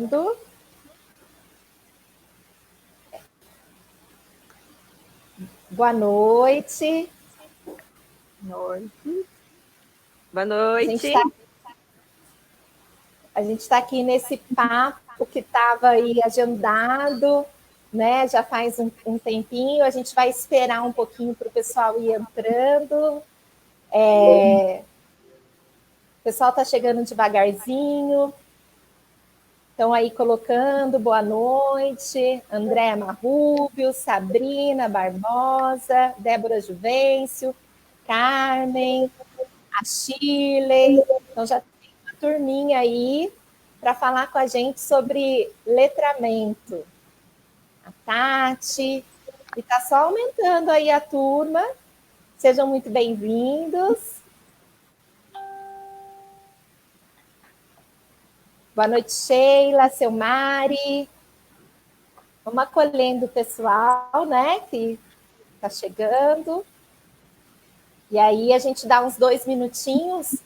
gravando. Boa noite. Boa noite. A gente está aqui nesse papo que estava aí agendado, né? Já faz um tempinho. A gente vai esperar um pouquinho para o pessoal ir entrando. O pessoal está chegando devagarzinho. Estão aí colocando boa noite. Andréa Marrúbio, Sabrina Barbosa, Débora Juvencio, Carmen, a Shirley. Então já tem uma turminha aí para falar com a gente sobre letramento. A Tati. E está só aumentando aí a turma. Sejam muito bem-vindos. Boa noite, Sheila, seu Mari. Vamos acolhendo o pessoal, né, que está chegando. E aí a gente dá uns 2 minutinhos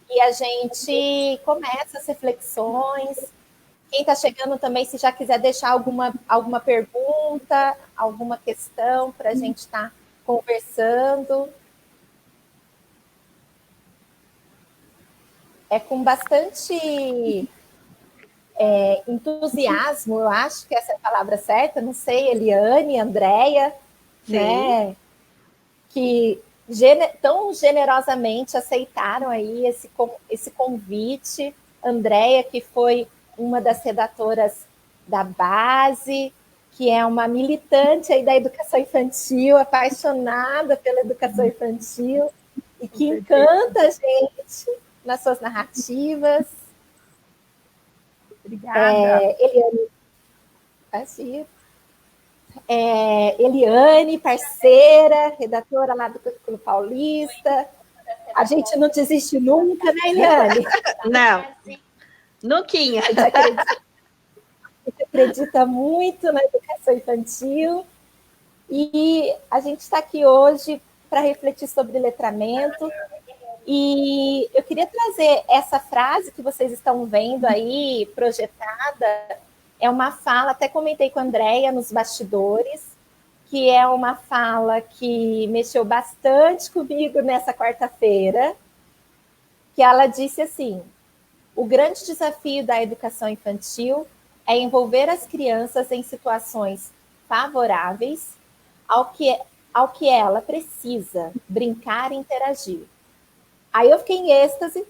e a gente começa as reflexões. Quem está chegando também, se já quiser deixar alguma pergunta, alguma questão para a gente estar conversando. É com bastante entusiasmo, eu acho que essa é a palavra certa, não sei, Eliane, Andréia, né, que tão generosamente aceitaram aí esse convite. Andréia, que foi uma das redatoras da base, que é uma militante aí da educação infantil, apaixonada pela educação infantil, e que encanta a gente nas suas narrativas. Obrigada. Eliane, parceira, redatora lá do Currículo Paulista. A gente não desiste nunca, né, Eliane? Não, nuquinha. A gente acredita muito na educação infantil. E a gente está aqui hoje para refletir sobre letramento. E eu queria trazer essa frase que vocês estão vendo aí, projetada. É uma fala, até comentei com a Andréia nos bastidores, que é uma fala que mexeu bastante comigo nessa quarta-feira, que ela disse assim: o grande desafio da educação infantil é envolver as crianças em situações favoráveis ao que ela precisa, brincar e interagir. Aí eu fiquei em êxtase.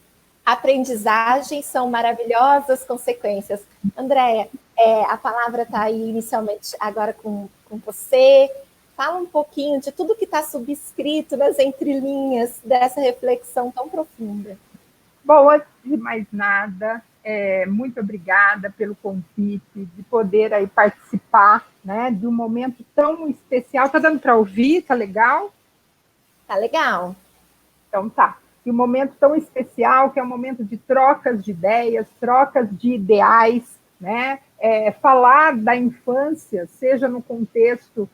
Aprendizagens são maravilhosas consequências. Andréia, a palavra está aí inicialmente agora com você. Fala um pouquinho de tudo que está subscrito nas entrelinhas dessa reflexão tão profunda. Bom, antes de mais nada, muito obrigada pelo convite, de poder aí participar, né, de um momento tão especial. Está dando para ouvir? Está legal? Está legal. Então tá. E um momento tão especial, que é um momento de trocas de ideias, trocas de ideais, né? Falar da infância, seja no contexto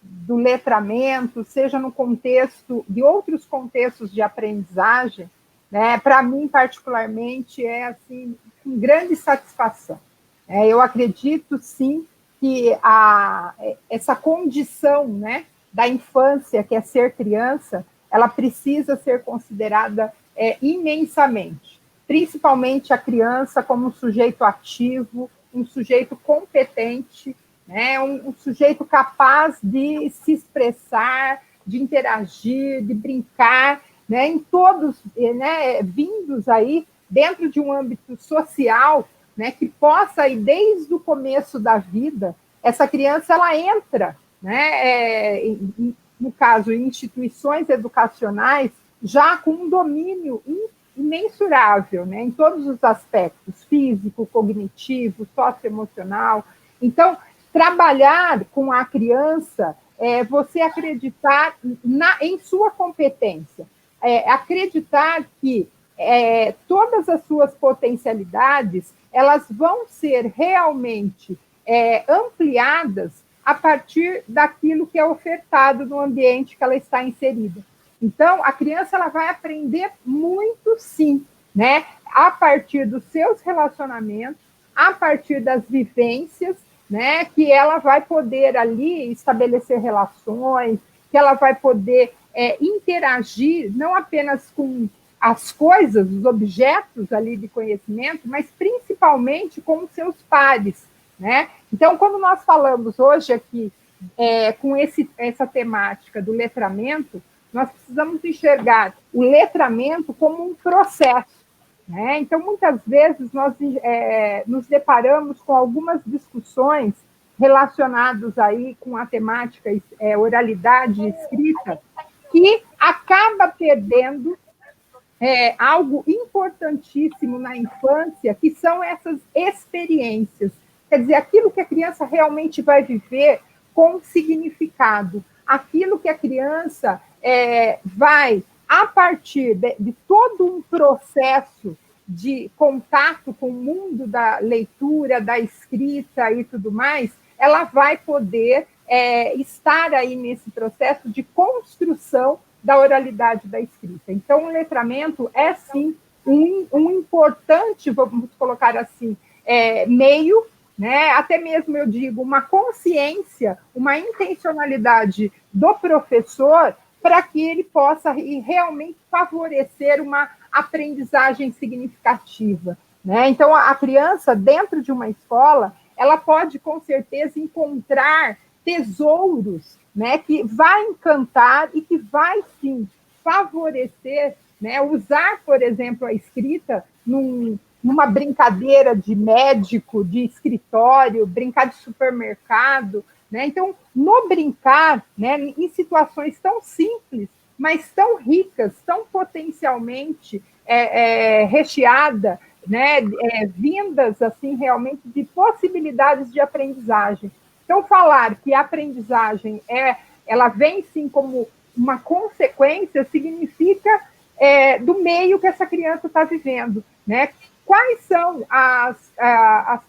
do letramento, seja no contexto de outros contextos de aprendizagem, né? Para mim, particularmente, é assim, com grande satisfação. Eu acredito, sim, que essa condição, né, da infância, que é ser criança, ela precisa ser considerada imensamente, principalmente a criança como um sujeito ativo, um sujeito competente, né, um sujeito capaz de se expressar, de interagir, de brincar, né, em todos, né, vindos aí dentro de um âmbito social, né, que possa, aí, desde o começo da vida, essa criança ela entra, né, no caso, em instituições educacionais, já com um domínio imensurável, né, em todos os aspectos, físico, cognitivo, socioemocional. Então, trabalhar com a criança é você acreditar em sua competência, acreditar que todas as suas potencialidades elas vão ser realmente ampliadas a partir daquilo que é ofertado no ambiente que ela está inserida. Então, a criança ela vai aprender muito, sim, né? A partir dos seus relacionamentos, a partir das vivências, né, que ela vai poder ali estabelecer relações, que ela vai poder interagir não apenas com as coisas, os objetos ali de conhecimento, mas principalmente com os seus pares, né? Então, quando nós falamos hoje aqui com essa temática do letramento, nós precisamos enxergar o letramento como um processo, né? Então, muitas vezes, nós nos deparamos com algumas discussões relacionadas aí com a temática oralidade e escrita, que acaba perdendo algo importantíssimo na infância, que são essas experiências. Quer dizer, aquilo que a criança realmente vai viver com significado, aquilo que a criança vai, a partir de todo um processo de contato com o mundo da leitura, da escrita e tudo mais, ela vai poder estar aí nesse processo de construção da oralidade da escrita. Então, o letramento é, sim, um importante, vamos colocar assim, meio, né? Até mesmo, eu digo, uma consciência, uma intencionalidade do professor para que ele possa realmente favorecer uma aprendizagem significativa, né? Então, a criança, dentro de uma escola, ela pode, com certeza, encontrar tesouros, né, que vai encantar e que vai, sim, favorecer, né, usar, por exemplo, a escrita numa brincadeira de médico, de escritório, brincar de supermercado, né? Então, no brincar, né, em situações tão simples, mas tão ricas, tão potencialmente recheada, né, vindas assim realmente de possibilidades de aprendizagem. Então, falar que a aprendizagem ela vem, sim, como uma consequência, significa do meio que essa criança está vivendo, né? Quais são as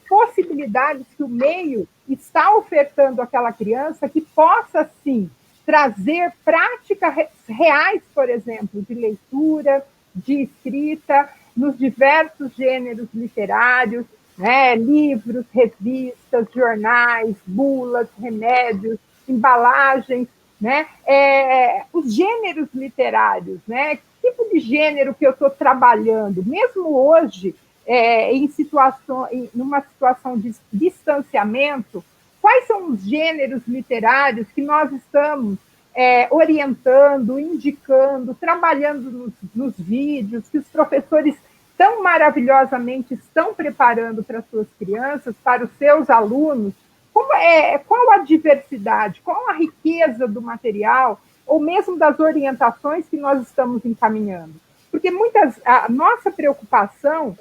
possibilidades que o meio está ofertando àquela criança que possa, sim, trazer práticas reais, por exemplo, de leitura, de escrita, nos diversos gêneros literários, né? Livros, revistas, jornais, bulas, remédios, embalagens, né? Os gêneros literários, né? Que tipo de gênero que eu estou trabalhando, mesmo hoje, numa situação de distanciamento, quais são os gêneros literários que nós estamos orientando, indicando, trabalhando nos vídeos, que os professores tão maravilhosamente estão preparando para as suas crianças, para os seus alunos, qual a diversidade, qual a riqueza do material, ou mesmo das orientações que nós estamos encaminhando. Porque a nossa preocupação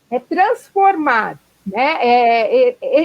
é transformar, né,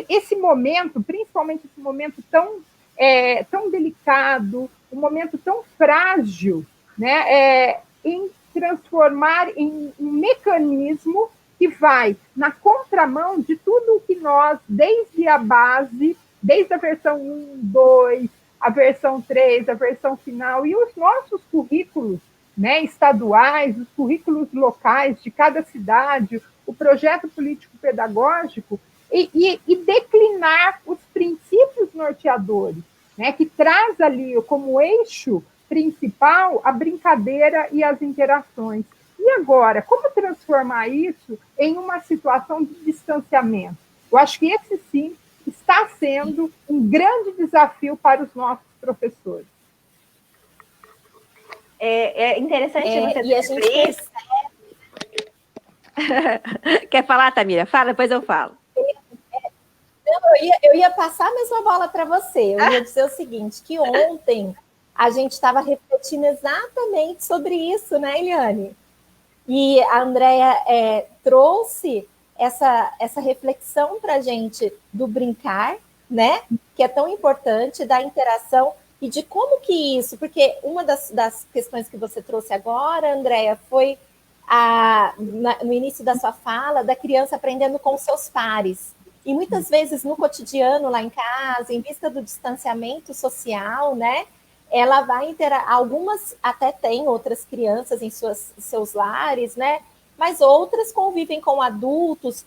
esse momento, principalmente esse momento tão delicado, um momento tão frágil, né, em transformar em um mecanismo que vai na contramão de tudo o que nós, desde a base, desde a versão 1, 2, a versão 3, a versão final, e os nossos currículos, né, estaduais, os currículos locais de cada cidade, o projeto político-pedagógico, e declinar os princípios norteadores, né, que traz ali como eixo principal a brincadeira e as interações. E agora, como transformar isso em uma situação de distanciamento? Eu acho que esse, sim, está sendo um grande desafio para os nossos professores. É interessante você e a gente isso. Quer falar, Tamira? Fala, depois eu falo. Eu ia passar a mesma bola para você. Eu ia dizer o seguinte, que ontem a gente estava refletindo exatamente sobre isso, né, Eliane? E a Andrea trouxe essa reflexão para a gente do brincar, né? Que é tão importante, da interação e de como que isso... Porque uma das questões que você trouxe agora, Andrea, foi no início da sua fala, da criança aprendendo com seus pares. E muitas vezes no cotidiano, lá em casa, em vista do distanciamento social, né? Ela vai algumas até têm outras crianças em seus lares, né? Mas outras convivem com adultos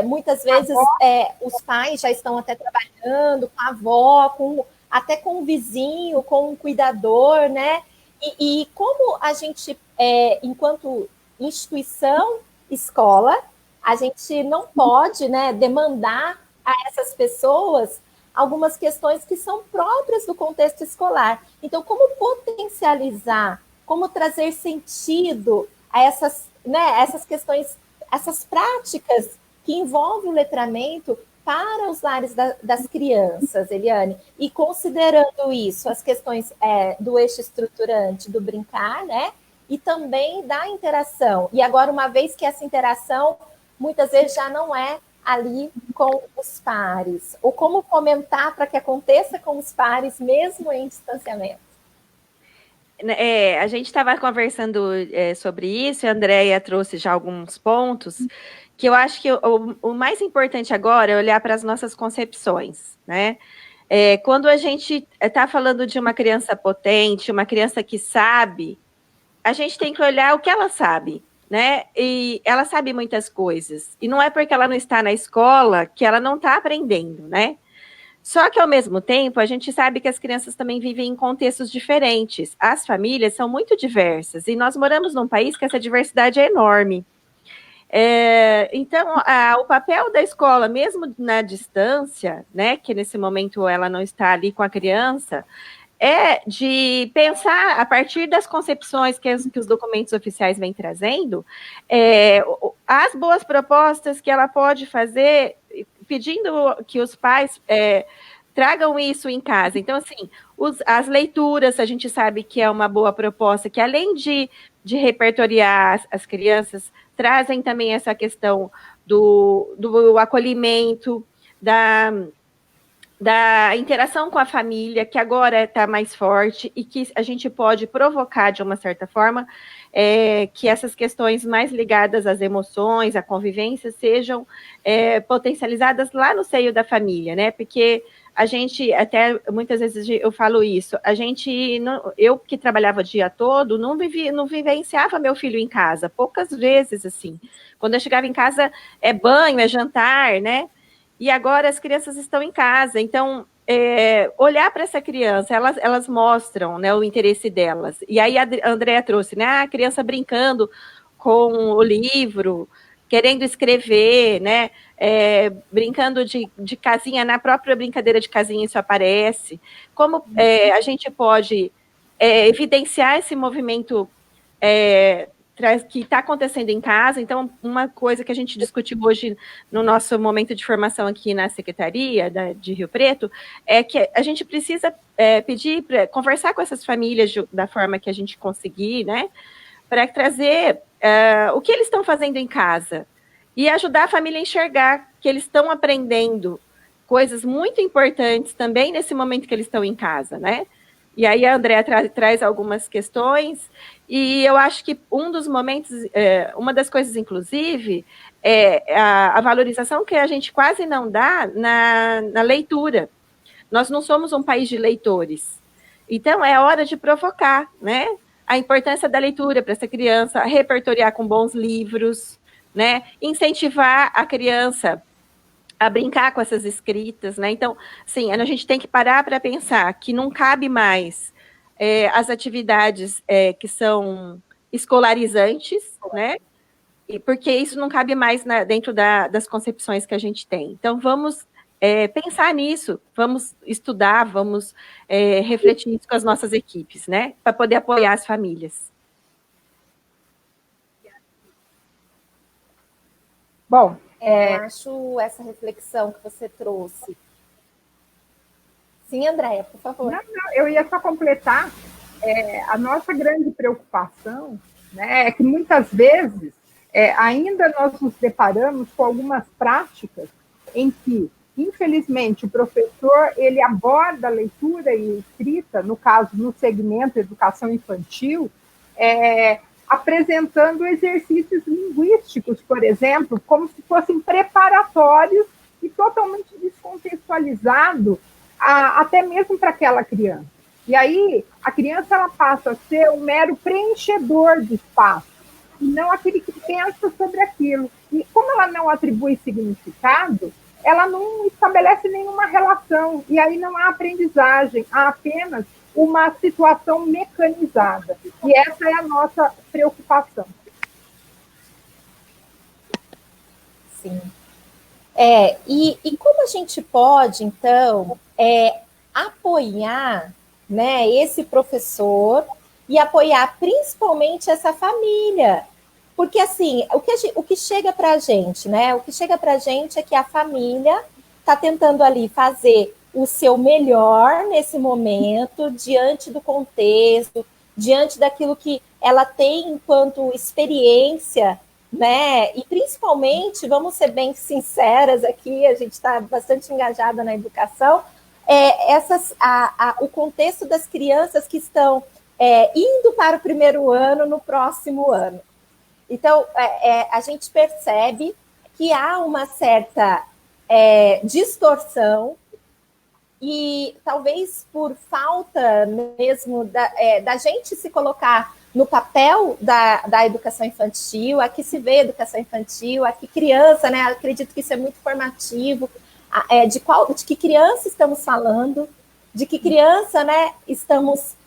muitas vezes os pais já estão até trabalhando com a avó, até com o vizinho, com um cuidador, né? E como a gente, enquanto instituição, escola, a gente não pode, né, demandar a essas pessoas algumas questões que são próprias do contexto escolar. Então, como potencializar, como trazer sentido a essas questões, essas práticas que envolvem o letramento para os lares das crianças, Eliane? E considerando isso, as questões do eixo estruturante, do brincar, né? E também da interação. E agora, uma vez que essa interação, muitas vezes já não é ali com os pares, ou como fomentar para que aconteça com os pares, mesmo em distanciamento. A gente estava conversando sobre isso, e a Andréia trouxe já alguns pontos, que eu acho que o mais importante agora é olhar para as nossas concepções, né? Quando a gente está falando de uma criança potente, uma criança que sabe, a gente tem que olhar o que ela sabe, né? E ela sabe muitas coisas. E não é porque ela não está na escola que ela não está aprendendo, né? Só que, ao mesmo tempo, a gente sabe que as crianças também vivem em contextos diferentes. As famílias são muito diversas. E nós moramos num país que essa diversidade é enorme. Então, o papel da escola, mesmo na distância, né, que nesse momento ela não está ali com a criança, é de pensar, a partir das concepções que os documentos oficiais vêm trazendo, as boas propostas que ela pode fazer, pedindo que os pais tragam isso em casa. Então, assim, as leituras, a gente sabe que é uma boa proposta, que além de repertoriar as crianças, trazem também essa questão do acolhimento, da interação com a família, que agora está mais forte e que a gente pode provocar, de uma certa forma, que essas questões mais ligadas às emoções, à convivência, sejam potencializadas lá no seio da família, né? Porque a gente, até muitas vezes eu falo isso, eu que trabalhava o dia todo, não vivenciava meu filho em casa, poucas vezes, assim. Quando eu chegava em casa, é banho, é jantar, né? E agora as crianças estão em casa, então olhar para essa criança, elas mostram, né, o interesse delas. E aí a Andréia trouxe, né, a criança brincando com o livro, querendo escrever, né, brincando de casinha, na própria brincadeira de casinha isso aparece. Como a gente pode evidenciar esse movimento que está acontecendo em casa. Então, uma coisa que a gente discutiu hoje no nosso momento de formação aqui na Secretaria de Rio Preto, é que a gente precisa pedir para conversar com essas famílias da forma que a gente conseguir, né, para trazer o que eles estão fazendo em casa e ajudar a família a enxergar que eles estão aprendendo coisas muito importantes também nesse momento que eles estão em casa, né? E aí a Andréia traz algumas questões, e eu acho que um dos momentos, uma das coisas, inclusive, é a valorização que a gente quase não dá na leitura. Nós não somos um país de leitores. Então, é hora de provocar, né? A importância da leitura para essa criança, repertoriar com bons livros, né? Incentivar a criança a brincar com essas escritas, né? Então, sim, a gente tem que parar para pensar que não cabe mais as atividades que são escolarizantes, né? Porque isso não cabe mais dentro das concepções que a gente tem. Então, vamos pensar nisso, vamos estudar, vamos refletir isso com as nossas equipes, né? Para poder apoiar as famílias. Bom, eu acho essa reflexão que você trouxe. Sim, Andréia, por favor. Não, eu ia só completar. A nossa grande preocupação, né, é que muitas vezes ainda nós nos deparamos com algumas práticas em que, infelizmente, o professor ele aborda a leitura e escrita, no caso, no segmento educação infantil, apresentando exercícios linguísticos, por exemplo, como se fossem preparatórios e totalmente descontextualizados, até mesmo para aquela criança. E aí, a criança ela passa a ser um mero preenchedor de espaço. e não aquele que pensa sobre aquilo. E como ela não atribui significado, ela não estabelece nenhuma relação, e aí não há aprendizagem, há apenas uma situação mecanizada. E essa é a nossa preocupação. Sim. E como a gente pode, então, apoiar, né, esse professor e apoiar principalmente essa família? Porque, assim, o que chega para a gente, né? O que chega para a gente é que a família está tentando ali fazer o seu melhor nesse momento, diante do contexto, diante daquilo que ela tem enquanto experiência, né? E principalmente, vamos ser bem sinceras aqui, a gente está bastante engajada na educação, o contexto das crianças que estão indo para o primeiro ano no próximo ano. Então, a gente percebe que há uma certa distorção e talvez por falta mesmo da gente se colocar no papel da educação infantil, aqui se vê educação infantil, aqui criança, né? Acredito que isso é muito formativo, de que criança estamos falando, de que criança, né, estamos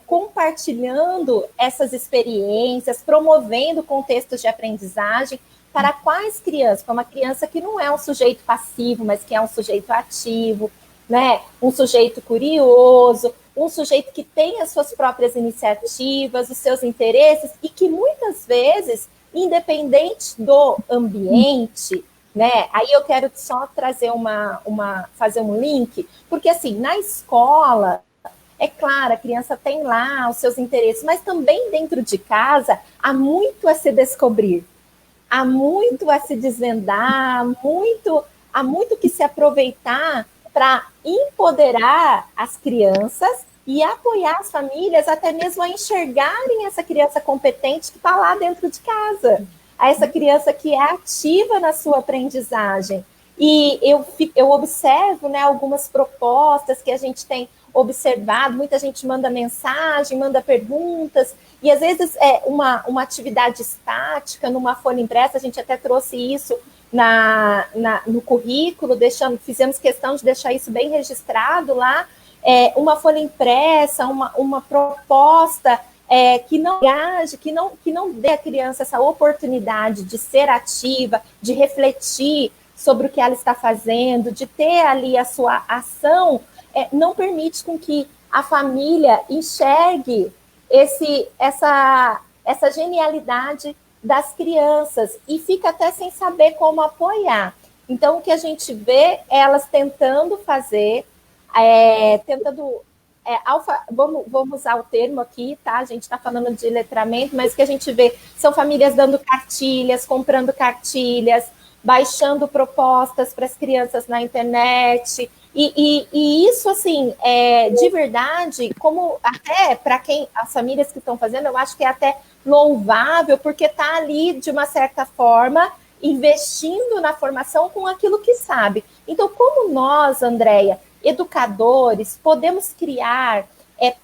compartilhando essas experiências, promovendo contextos de aprendizagem para quais crianças? Para uma criança que não é um sujeito passivo, mas que é um sujeito ativo, né? Um sujeito curioso, um sujeito que tem as suas próprias iniciativas, os seus interesses, e que muitas vezes, independente do ambiente, né? Aí eu quero só trazer fazer um link, porque assim, na escola, é claro, a criança tem lá os seus interesses, mas também dentro de casa há muito a se descobrir, há muito a se desvendar, há muito que se aproveitar para empoderar as crianças e apoiar as famílias até mesmo a enxergarem essa criança competente que está lá dentro de casa, a essa criança que é ativa na sua aprendizagem. E eu observo, né, algumas propostas que a gente tem observado, muita gente manda mensagem, manda perguntas, e às vezes uma atividade estática, numa folha impressa, a gente até trouxe isso no currículo, fizemos questão de deixar isso bem registrado lá, uma folha impressa, uma proposta que não engaje, que não dê à criança essa oportunidade de ser ativa, de refletir sobre o que ela está fazendo, de ter ali a sua ação, não permite com que a família enxergue essa genialidade das crianças e fica até sem saber como apoiar. Então, o que a gente vê é elas tentando fazer, vamos usar o termo aqui, tá? A gente está falando de letramento, mas o que a gente vê são famílias dando cartilhas, comprando cartilhas, baixando propostas para as crianças na internet, e isso, assim, de verdade, como até para as famílias que estão fazendo, eu acho que é até louvável, porque está ali, de uma certa forma, investindo na formação com aquilo que sabe. Então, como nós, Andréia, educadores, podemos criar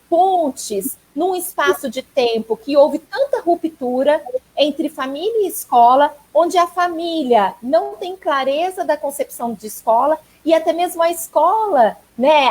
pontes num espaço de tempo que houve tanta ruptura entre família e escola, onde a família não tem clareza da concepção de escola, e até mesmo a escola, né?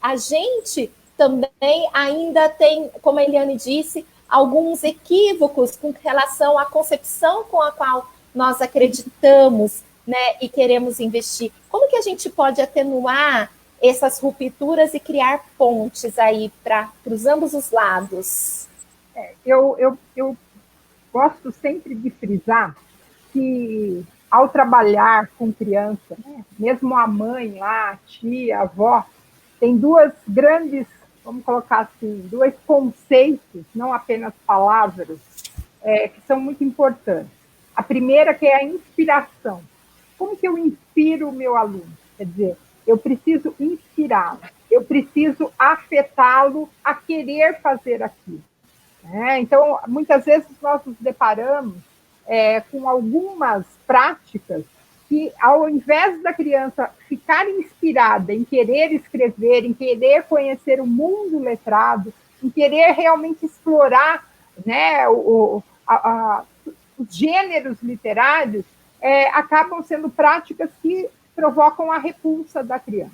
A gente também ainda tem, como a Eliane disse, alguns equívocos com relação à concepção com a qual nós acreditamos, né, e queremos investir. Como que a gente pode atenuar essas rupturas e criar pontes aí para os ambos os lados? Eu gosto sempre de frisar que, ao trabalhar com criança, mesmo a mãe lá, a tia, a avó, tem duas grandes, vamos colocar assim, dois conceitos, não apenas palavras, que são muito importantes. A primeira, que é a inspiração. Como que eu inspiro o meu aluno? Quer dizer, eu preciso inspirá-lo, eu preciso afetá-lo a querer fazer aquilo. Então, muitas vezes nós nos deparamos com algumas práticas que, ao invés da criança ficar inspirada em querer escrever, em querer conhecer o mundo letrado, em querer realmente explorar, né, os gêneros literários acabam sendo práticas que provocam a repulsa da criança.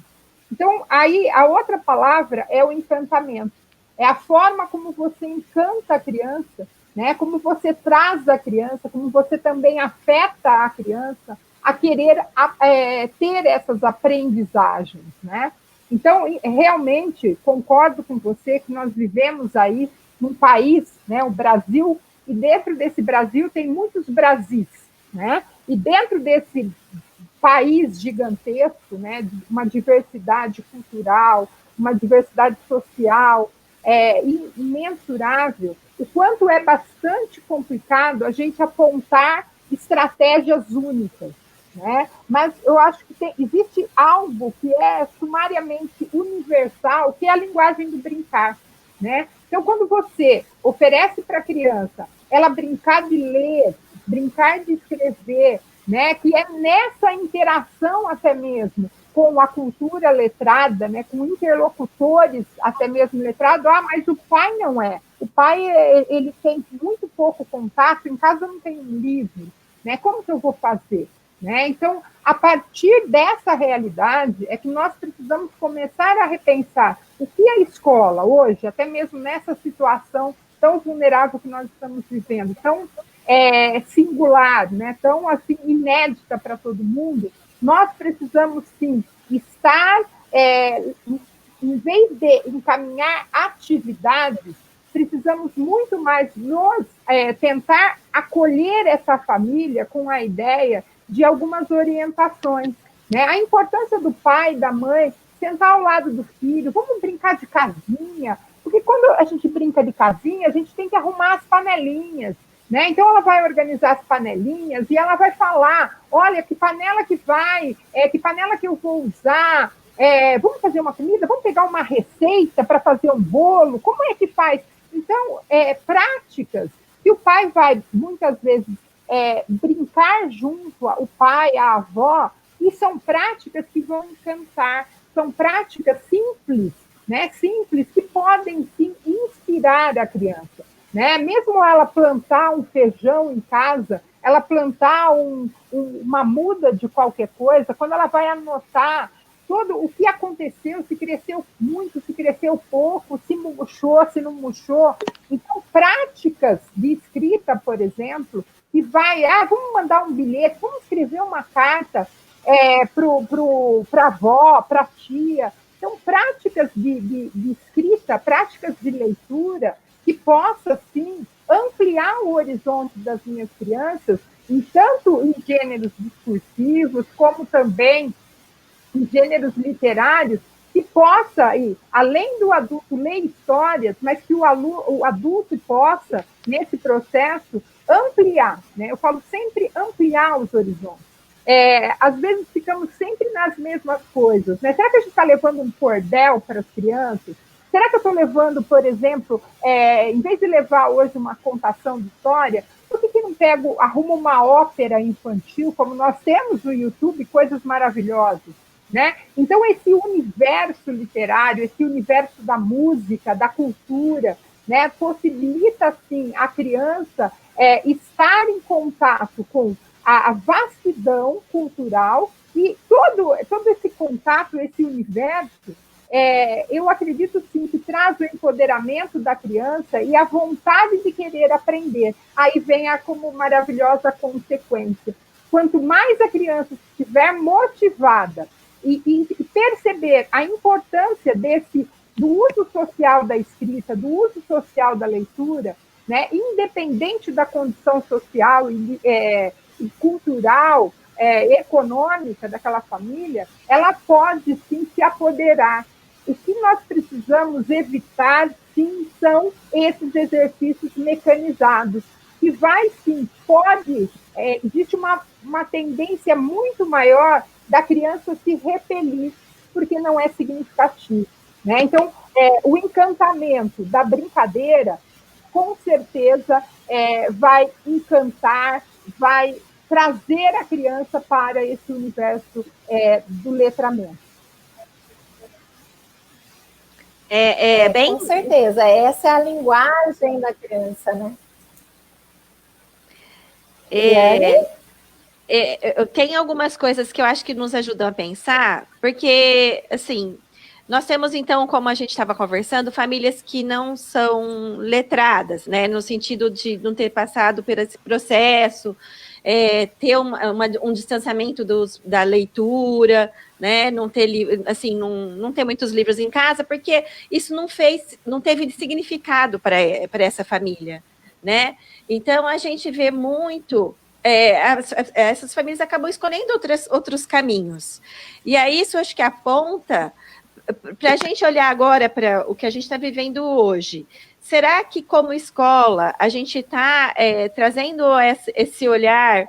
Então, aí, a outra palavra é o encantamento. É a forma como você encanta a criança, né? Como você traz a criança, como você também afeta a criança a querer ter essas aprendizagens, né? Então, realmente, concordo com você que nós vivemos aí num país, né, o Brasil, e dentro desse Brasil tem muitos Brasis, né? E dentro desse país gigantesco, né, uma diversidade cultural, uma diversidade social imensurável, o quanto é bastante complicado a gente apontar estratégias únicas, né? Mas eu acho que existe algo que é sumariamente universal, que é a linguagem do brincar, né? Então, quando você oferece para a criança ela brincar de ler, brincar de escrever, né? Que é nessa interação até mesmo com a cultura letrada, né? Com interlocutores até mesmo letrados, mas o pai não é. O pai ele tem muito pouco contato, em casa não tem um livro, né? Como que eu vou fazer? Né? Então, a partir dessa realidade é que nós precisamos começar a repensar o que a escola hoje, até mesmo nessa situação tão vulnerável que nós estamos vivendo, tão singular, né? Tão assim, inédita para todo mundo, nós precisamos, sim, estar, em vez de encaminhar atividades, precisamos muito mais tentar acolher essa família com a ideia de algumas orientações, né? A importância do pai, da mãe, sentar ao lado do filho, vamos brincar de casinha, porque quando a gente brinca de casinha, a gente tem que arrumar as panelinhas, né? Então ela vai organizar as panelinhas e ela vai falar, olha, que panela que vai, que panela que eu vou usar, vamos fazer uma comida, vamos pegar uma receita para fazer um bolo, como é que faz? Então, práticas que o pai vai, muitas vezes, brincar junto o pai, a avó, e são práticas que vão encantar, são práticas simples, né? Simples, que podem, sim, inspirar a criança. Né? Mesmo ela plantar um feijão em casa, ela plantar uma muda de qualquer coisa, quando ela vai anotar todo o que aconteceu, se cresceu muito, se cresceu pouco, se murchou, se não murchou. Então, práticas de escrita, por exemplo, que vai, vamos mandar um bilhete, vamos escrever uma carta para a avó, para a tia. Então, práticas de escrita, práticas de leitura, que possa, sim, ampliar o horizonte das minhas crianças, tanto em gêneros discursivos, como também em gêneros literários, que possa, além do adulto ler histórias, mas que o adulto possa, nesse processo, ampliar. Né? Eu falo sempre ampliar os horizontes. Às vezes ficamos sempre nas mesmas coisas. Né? Será que a gente está levando um cordel para as crianças? Será que eu estou levando, por exemplo, em vez de levar hoje uma contação de história, por que não arrumo uma ópera infantil, como nós temos no YouTube, coisas maravilhosas? Né? Então, esse universo literário, esse universo da música, da cultura, né, possibilita, sim, a criança estar em contato com a vastidão cultural e todo esse contato, esse universo, eu acredito, sim, que traz o empoderamento da criança e a vontade de querer aprender. Aí vem como maravilhosa consequência. Quanto mais a criança estiver motivada e perceber a importância do uso social da escrita, do uso social da leitura, né, independente da condição social e cultural, econômica daquela família, ela pode, sim, se apoderar. O que nós precisamos evitar, sim, são esses exercícios mecanizados, que existe uma tendência muito maior da criança se repelir, porque não é significativo. Né? Então, o encantamento da brincadeira, com certeza, vai encantar, vai trazer a criança para esse universo do letramento. Com certeza, essa é a linguagem da criança, né? Tem algumas coisas que eu acho que nos ajudam a pensar, porque, assim, nós temos, então, como a gente estava conversando, famílias que não são letradas, né, no sentido de não ter passado por esse processo, ter um distanciamento da leitura, né, não ter, assim, não ter muitos livros em casa, porque isso não teve significado para essa família, né? Então, a gente vê muito... essas famílias acabam escolhendo outros caminhos. E aí isso acho que aponta para a gente olhar agora para o que a gente está vivendo hoje. Será que, como escola, a gente está trazendo esse olhar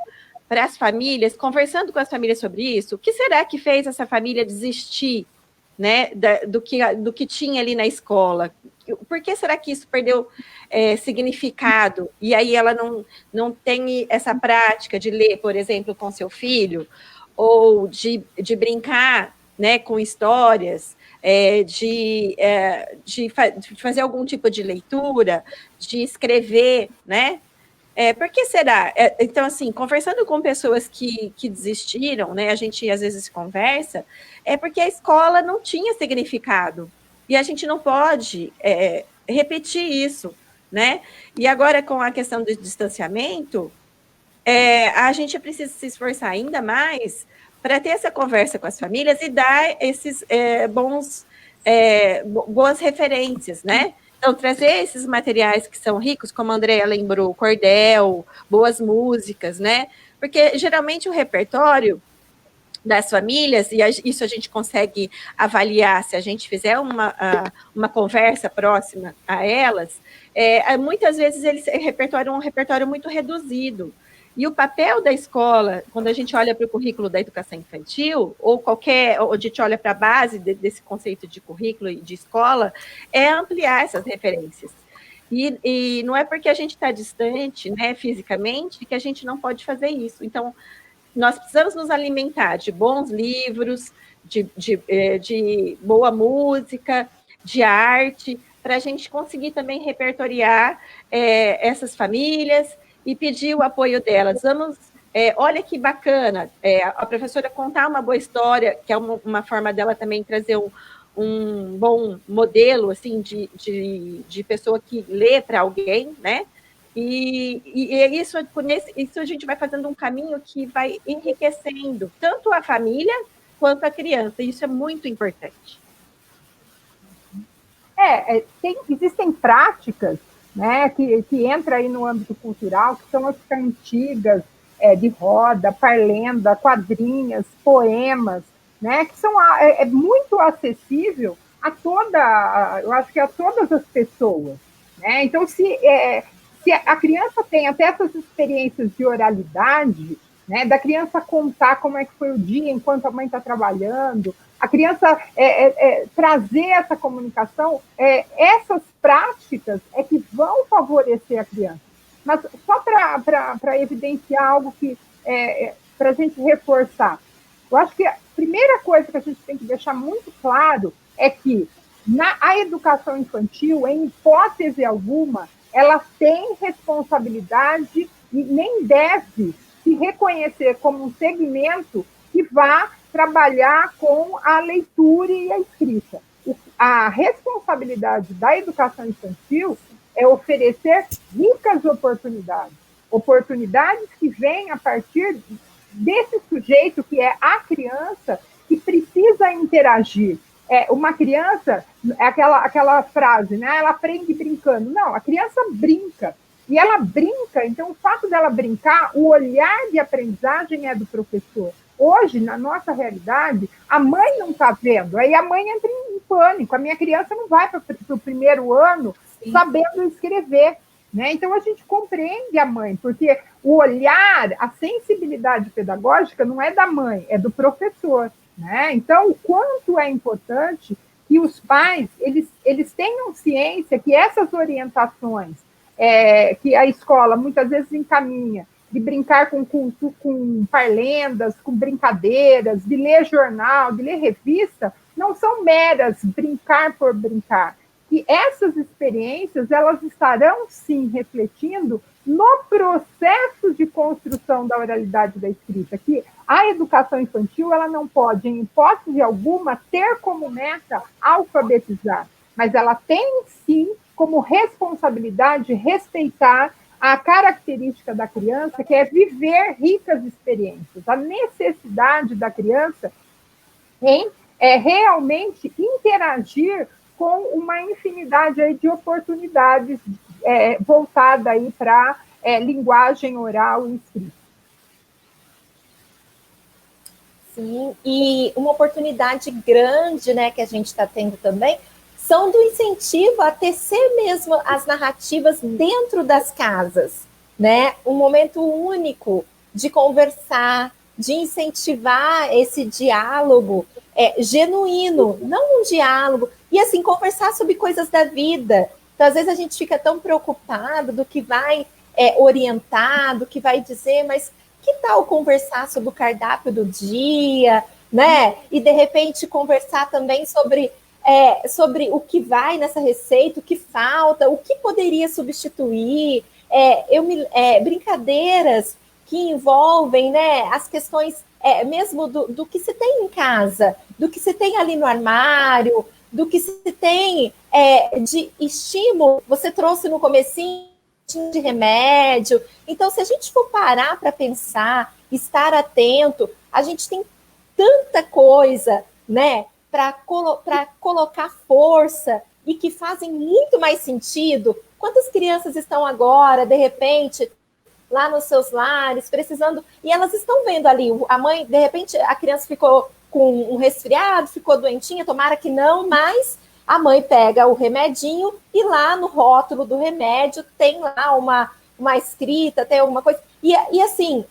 para as famílias, conversando com as famílias sobre isso? O que será que fez essa família desistir, né, do que tinha ali na escola? Por que será que isso perdeu significado? E aí ela não tem essa prática de ler, por exemplo, com seu filho, ou de brincar, né, com histórias, de fazer algum tipo de leitura, de escrever, né? Por que será? Então, assim, conversando com pessoas que desistiram, né, a gente às vezes conversa, é porque a escola não tinha significado. E a gente não pode repetir isso, né? E agora, com a questão do distanciamento, a gente precisa se esforçar ainda mais para ter essa conversa com as famílias e dar esses boas referências, né? Então, trazer esses materiais que são ricos, como a Andrea lembrou, cordel, boas músicas, né? Porque, geralmente, o repertório das famílias, e isso a gente consegue avaliar se a gente fizer uma conversa próxima a elas, muitas vezes eles repertório é um repertório muito reduzido. E o papel da escola, quando a gente olha para o currículo da educação infantil, ou a gente olha para a base desse conceito de currículo e de escola, é ampliar essas referências. E não é porque a gente está distante, né, fisicamente, que a gente não pode fazer isso. Então, nós precisamos nos alimentar de bons livros, de boa música, de arte, para a gente conseguir também repertoriar essas famílias e pedir o apoio delas. Olha que bacana, a professora contar uma boa história, que é uma forma dela também trazer um bom modelo assim, de pessoa que lê para alguém, né? E isso a gente vai fazendo um caminho que vai enriquecendo tanto a família quanto a criança. Isso é muito importante. Existem práticas, né, que entram aí no âmbito cultural, que são as cantigas de roda, parlenda, quadrinhas, poemas, né, que são muito acessível eu acho que a todas as pessoas, né? Então, se a criança tem até essas experiências de oralidade, né, da criança contar como é que foi o dia enquanto a mãe está trabalhando, a criança trazer essa comunicação, essas práticas é que vão favorecer a criança. Mas só para evidenciar algo que para a gente reforçar, eu acho que a primeira coisa que a gente tem que deixar muito claro é que a educação infantil, em hipótese alguma, ela tem responsabilidade e nem deve se reconhecer como um segmento que vá trabalhar com a leitura e a escrita. A responsabilidade da educação infantil é oferecer ricas oportunidades que vêm a partir desse sujeito que é a criança, que precisa interagir. Uma criança, aquela frase, né? Ela aprende brincando. Não, a criança brinca. E ela brinca, então o fato dela brincar, o olhar de aprendizagem é do professor. Hoje, na nossa realidade, a mãe não está vendo, aí a mãe entra em pânico. A minha criança não vai para o primeiro ano sabendo escrever, né? Então a gente compreende a mãe, porque o olhar, a sensibilidade pedagógica não é da mãe, é do professor, né? Então, o quanto é importante que os pais eles tenham ciência que essas orientações que a escola muitas vezes encaminha, de brincar com parlendas, com brincadeiras, de ler jornal, de ler revista, não são meras brincar por brincar, que essas experiências elas estarão, sim, refletindo no processo de construção da oralidade da escrita, que a educação infantil ela não pode, em hipótese alguma, ter como meta alfabetizar, mas ela tem, sim, como responsabilidade respeitar a característica da criança, que é viver ricas experiências, a necessidade da criança em realmente interagir com uma infinidade aí de oportunidades voltada aí para linguagem oral e escrita. Sim, e uma oportunidade grande, né, que a gente está tendo também, são do incentivo a tecer mesmo as narrativas dentro das casas, né? Um momento único de conversar, de incentivar esse diálogo genuíno, não um diálogo, e assim, conversar sobre coisas da vida. Então, às vezes a gente fica tão preocupado do que vai orientar, do que vai dizer, mas que tal conversar sobre o cardápio do dia, né? E, de repente, conversar também sobre o que vai nessa receita, o que falta, o que poderia substituir, brincadeiras que envolvem, né, as questões mesmo do que se tem em casa, do que se tem ali no armário, do que se tem de estímulo. Você trouxe no comecinho de remédio. Então, se a gente for parar para pensar, estar atento, a gente tem tanta coisa, né, para colocar força e que fazem muito mais sentido. Quantas crianças estão agora, de repente, lá nos seus lares, precisando, e elas estão vendo ali, a mãe, de repente, a criança ficou com um resfriado, ficou doentinha, tomara que não, mas a mãe pega o remedinho e lá no rótulo do remédio tem lá uma escrita, tem alguma coisa, e assim,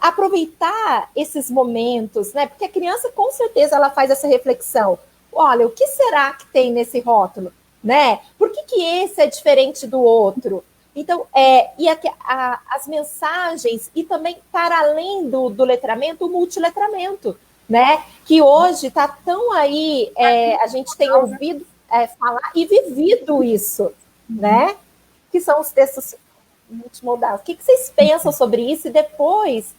aproveitar esses momentos, né? Porque a criança, com certeza, ela faz essa reflexão. Olha, o que será que tem nesse rótulo? Né? Por que esse é diferente do outro? Então, as mensagens, e também, para além do letramento, o multiletramento, né? Que hoje está tão aí, a gente tem ouvido falar e vivido isso, né? Que são os textos multimodais. O que vocês pensam sobre isso? E depois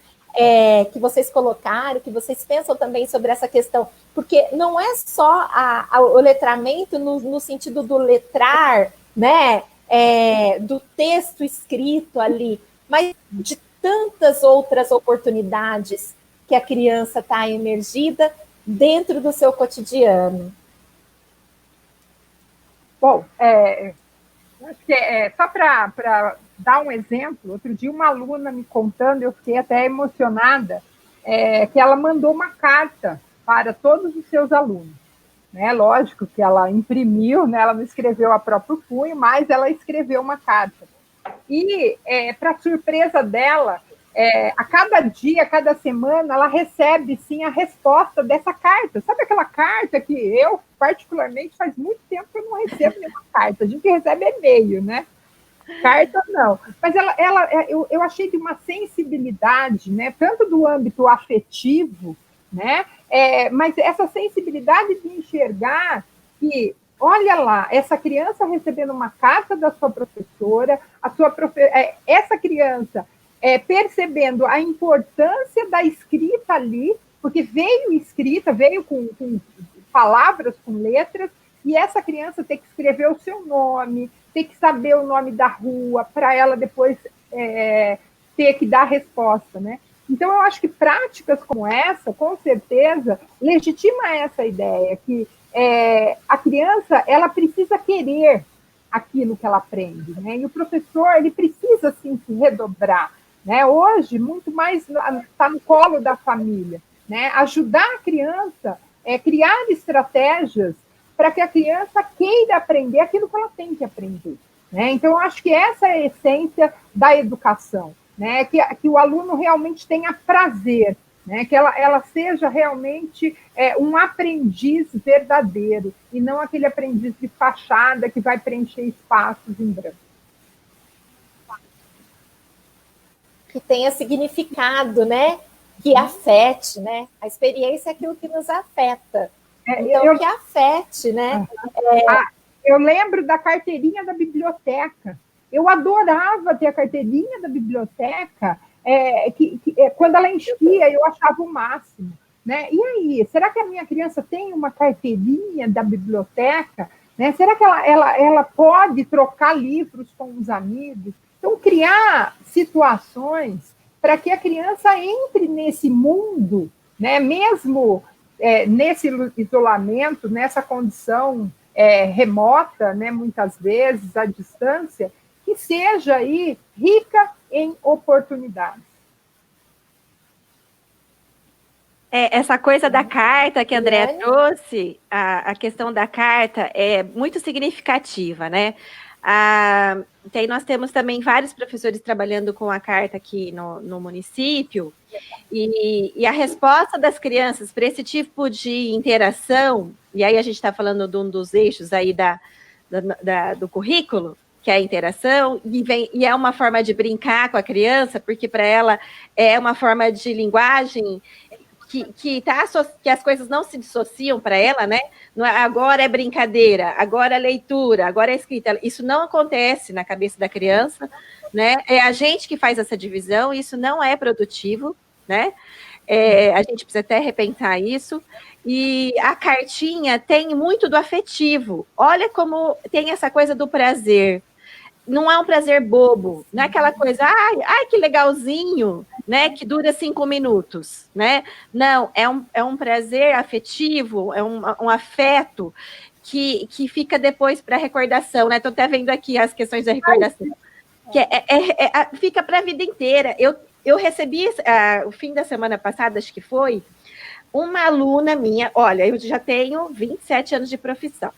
que vocês colocaram, que vocês pensam também sobre essa questão, porque não é só o letramento no sentido do letrar, né? Do texto escrito ali, mas de tantas outras oportunidades que a criança está emergida dentro do seu cotidiano. Bom, acho que só para dar um exemplo, outro dia uma aluna me contando, eu fiquei até emocionada, que ela mandou uma carta para todos os seus alunos. Né? Lógico que ela imprimiu, né? Ela não escreveu a próprio punho, mas ela escreveu uma carta. E, para surpresa dela, a cada dia, a cada semana, ela recebe, sim, a resposta dessa carta. Sabe aquela carta que eu, particularmente, faz muito tempo que eu não recebo nenhuma carta. A gente recebe e-mail, né? Carta, não. Mas eu achei de uma sensibilidade, né? Tanto do âmbito afetivo, né? Mas essa sensibilidade de enxergar que, olha lá, essa criança recebendo uma carta da sua professora, essa criança percebendo a importância da escrita ali, porque veio escrita, veio com palavras, com letras, e essa criança tem que escrever o seu nome, tem que saber o nome da rua, para ela depois ter que dar a resposta, né? Então, eu acho que práticas como essa, com certeza, legitima essa ideia, que a criança ela precisa querer aquilo que ela aprende, né? E o professor ele precisa, sim, se redobrar. Né? Hoje, muito mais está no colo da família. Né? Ajudar a criança, criar estratégias para que a criança queira aprender aquilo que ela tem que aprender. Né? Então, eu acho que essa é a essência da educação. Né, que o aluno realmente tenha prazer, né, que ela seja realmente um aprendiz verdadeiro, e não aquele aprendiz de fachada que vai preencher espaços em branco. Que tenha significado, né? Que afete, né? A experiência é aquilo que nos afeta. Então, que afete, né? Eu lembro da carteirinha da biblioteca. Eu adorava ter a carteirinha da biblioteca, quando ela enchia, eu achava o máximo. Né? E aí, será que a minha criança tem uma carteirinha da biblioteca? Né? Será que ela pode trocar livros com os amigos? Então, criar situações para que a criança entre nesse mundo, né? Mesmo nesse isolamento, nessa condição remota, né? Muitas vezes, à distância, que seja aí rica em oportunidades. Essa coisa da carta que a Andréa trouxe, a questão da carta é muito significativa, né? Nós temos também vários professores trabalhando com a carta aqui no município, e a resposta das crianças para esse tipo de interação, e aí a gente está falando de um dos eixos aí do currículo, que é a interação, e é uma forma de brincar com a criança, porque para ela é uma forma de linguagem que as coisas não se dissociam para ela, né? Agora é brincadeira, agora é leitura, agora é escrita. Isso não acontece na cabeça da criança, né? É a gente que faz essa divisão, isso não é produtivo, né? A gente precisa até repensar isso. E a cartinha tem muito do afetivo. Olha como tem essa coisa do prazer. Não é um prazer bobo, não é aquela coisa, ai, que legalzinho, né, que dura 5 minutos, né? Não, é um prazer afetivo, é um afeto que fica depois para recordação, né? Estou até vendo aqui as questões da recordação, que fica para a vida inteira. Eu recebi, o fim da semana passada, acho que foi, uma aluna minha, olha, eu já tenho 27 anos de profissão.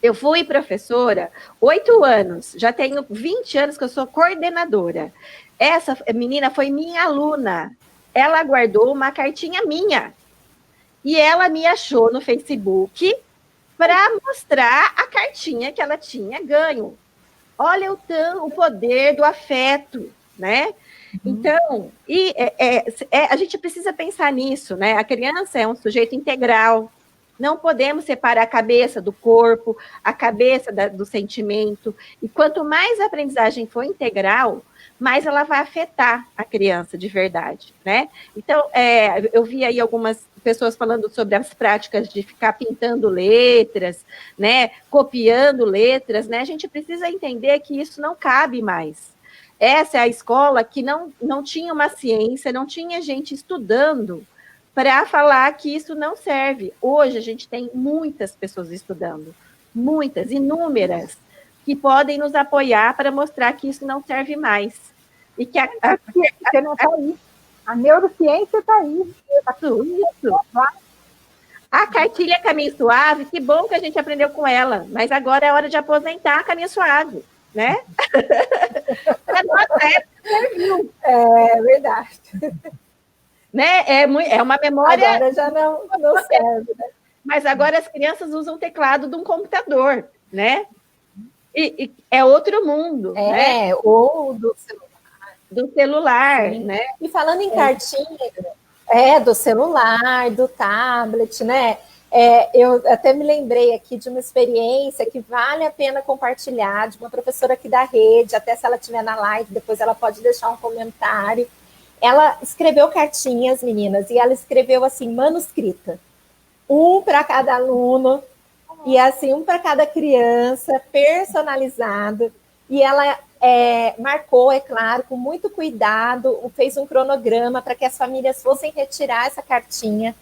Eu fui professora 8 anos, já tenho 20 anos que eu sou coordenadora. Essa menina foi minha aluna. Ela guardou uma cartinha minha. E ela me achou no Facebook para mostrar a cartinha que ela tinha ganho. Olha o poder do afeto, né? Então, a gente precisa pensar nisso, né? A criança é um sujeito integral. Não podemos separar a cabeça do corpo, a cabeça do sentimento. E quanto mais a aprendizagem for integral, mais ela vai afetar a criança de verdade, né? Então, eu vi aí algumas pessoas falando sobre as práticas de ficar pintando letras, né? Copiando letras, né? A gente precisa entender que isso não cabe mais. Essa é a escola que não tinha uma ciência, não tinha gente estudando para falar que isso não serve. Hoje a gente tem muitas pessoas estudando, muitas, inúmeras, que podem nos apoiar para mostrar que isso não serve mais. E que você não está aí. A neurociência está aí. Está tudo isso. A cartilha Caminho Suave, que bom que a gente aprendeu com ela, mas agora é hora de aposentar a Caminho Suave, né? Para nossa época serviu. É verdade. Né? É uma memória... Agora já não serve, né? Mas agora as crianças usam o teclado de um computador, né? E é outro mundo, né? Ou do celular. Do celular, Sim. né? E falando em cartinha, do celular, do tablet, né? Eu até me lembrei aqui de uma experiência que vale a pena compartilhar, de uma professora aqui da rede, até se ela estiver na live, depois ela pode deixar um comentário. Ela escreveu cartinhas, meninas, e ela escreveu assim, manuscrita. Um para cada aluno, e assim, um para cada criança, personalizado. E ela marcou, é claro, com muito cuidado, fez um cronograma para que as famílias fossem retirar essa cartinha,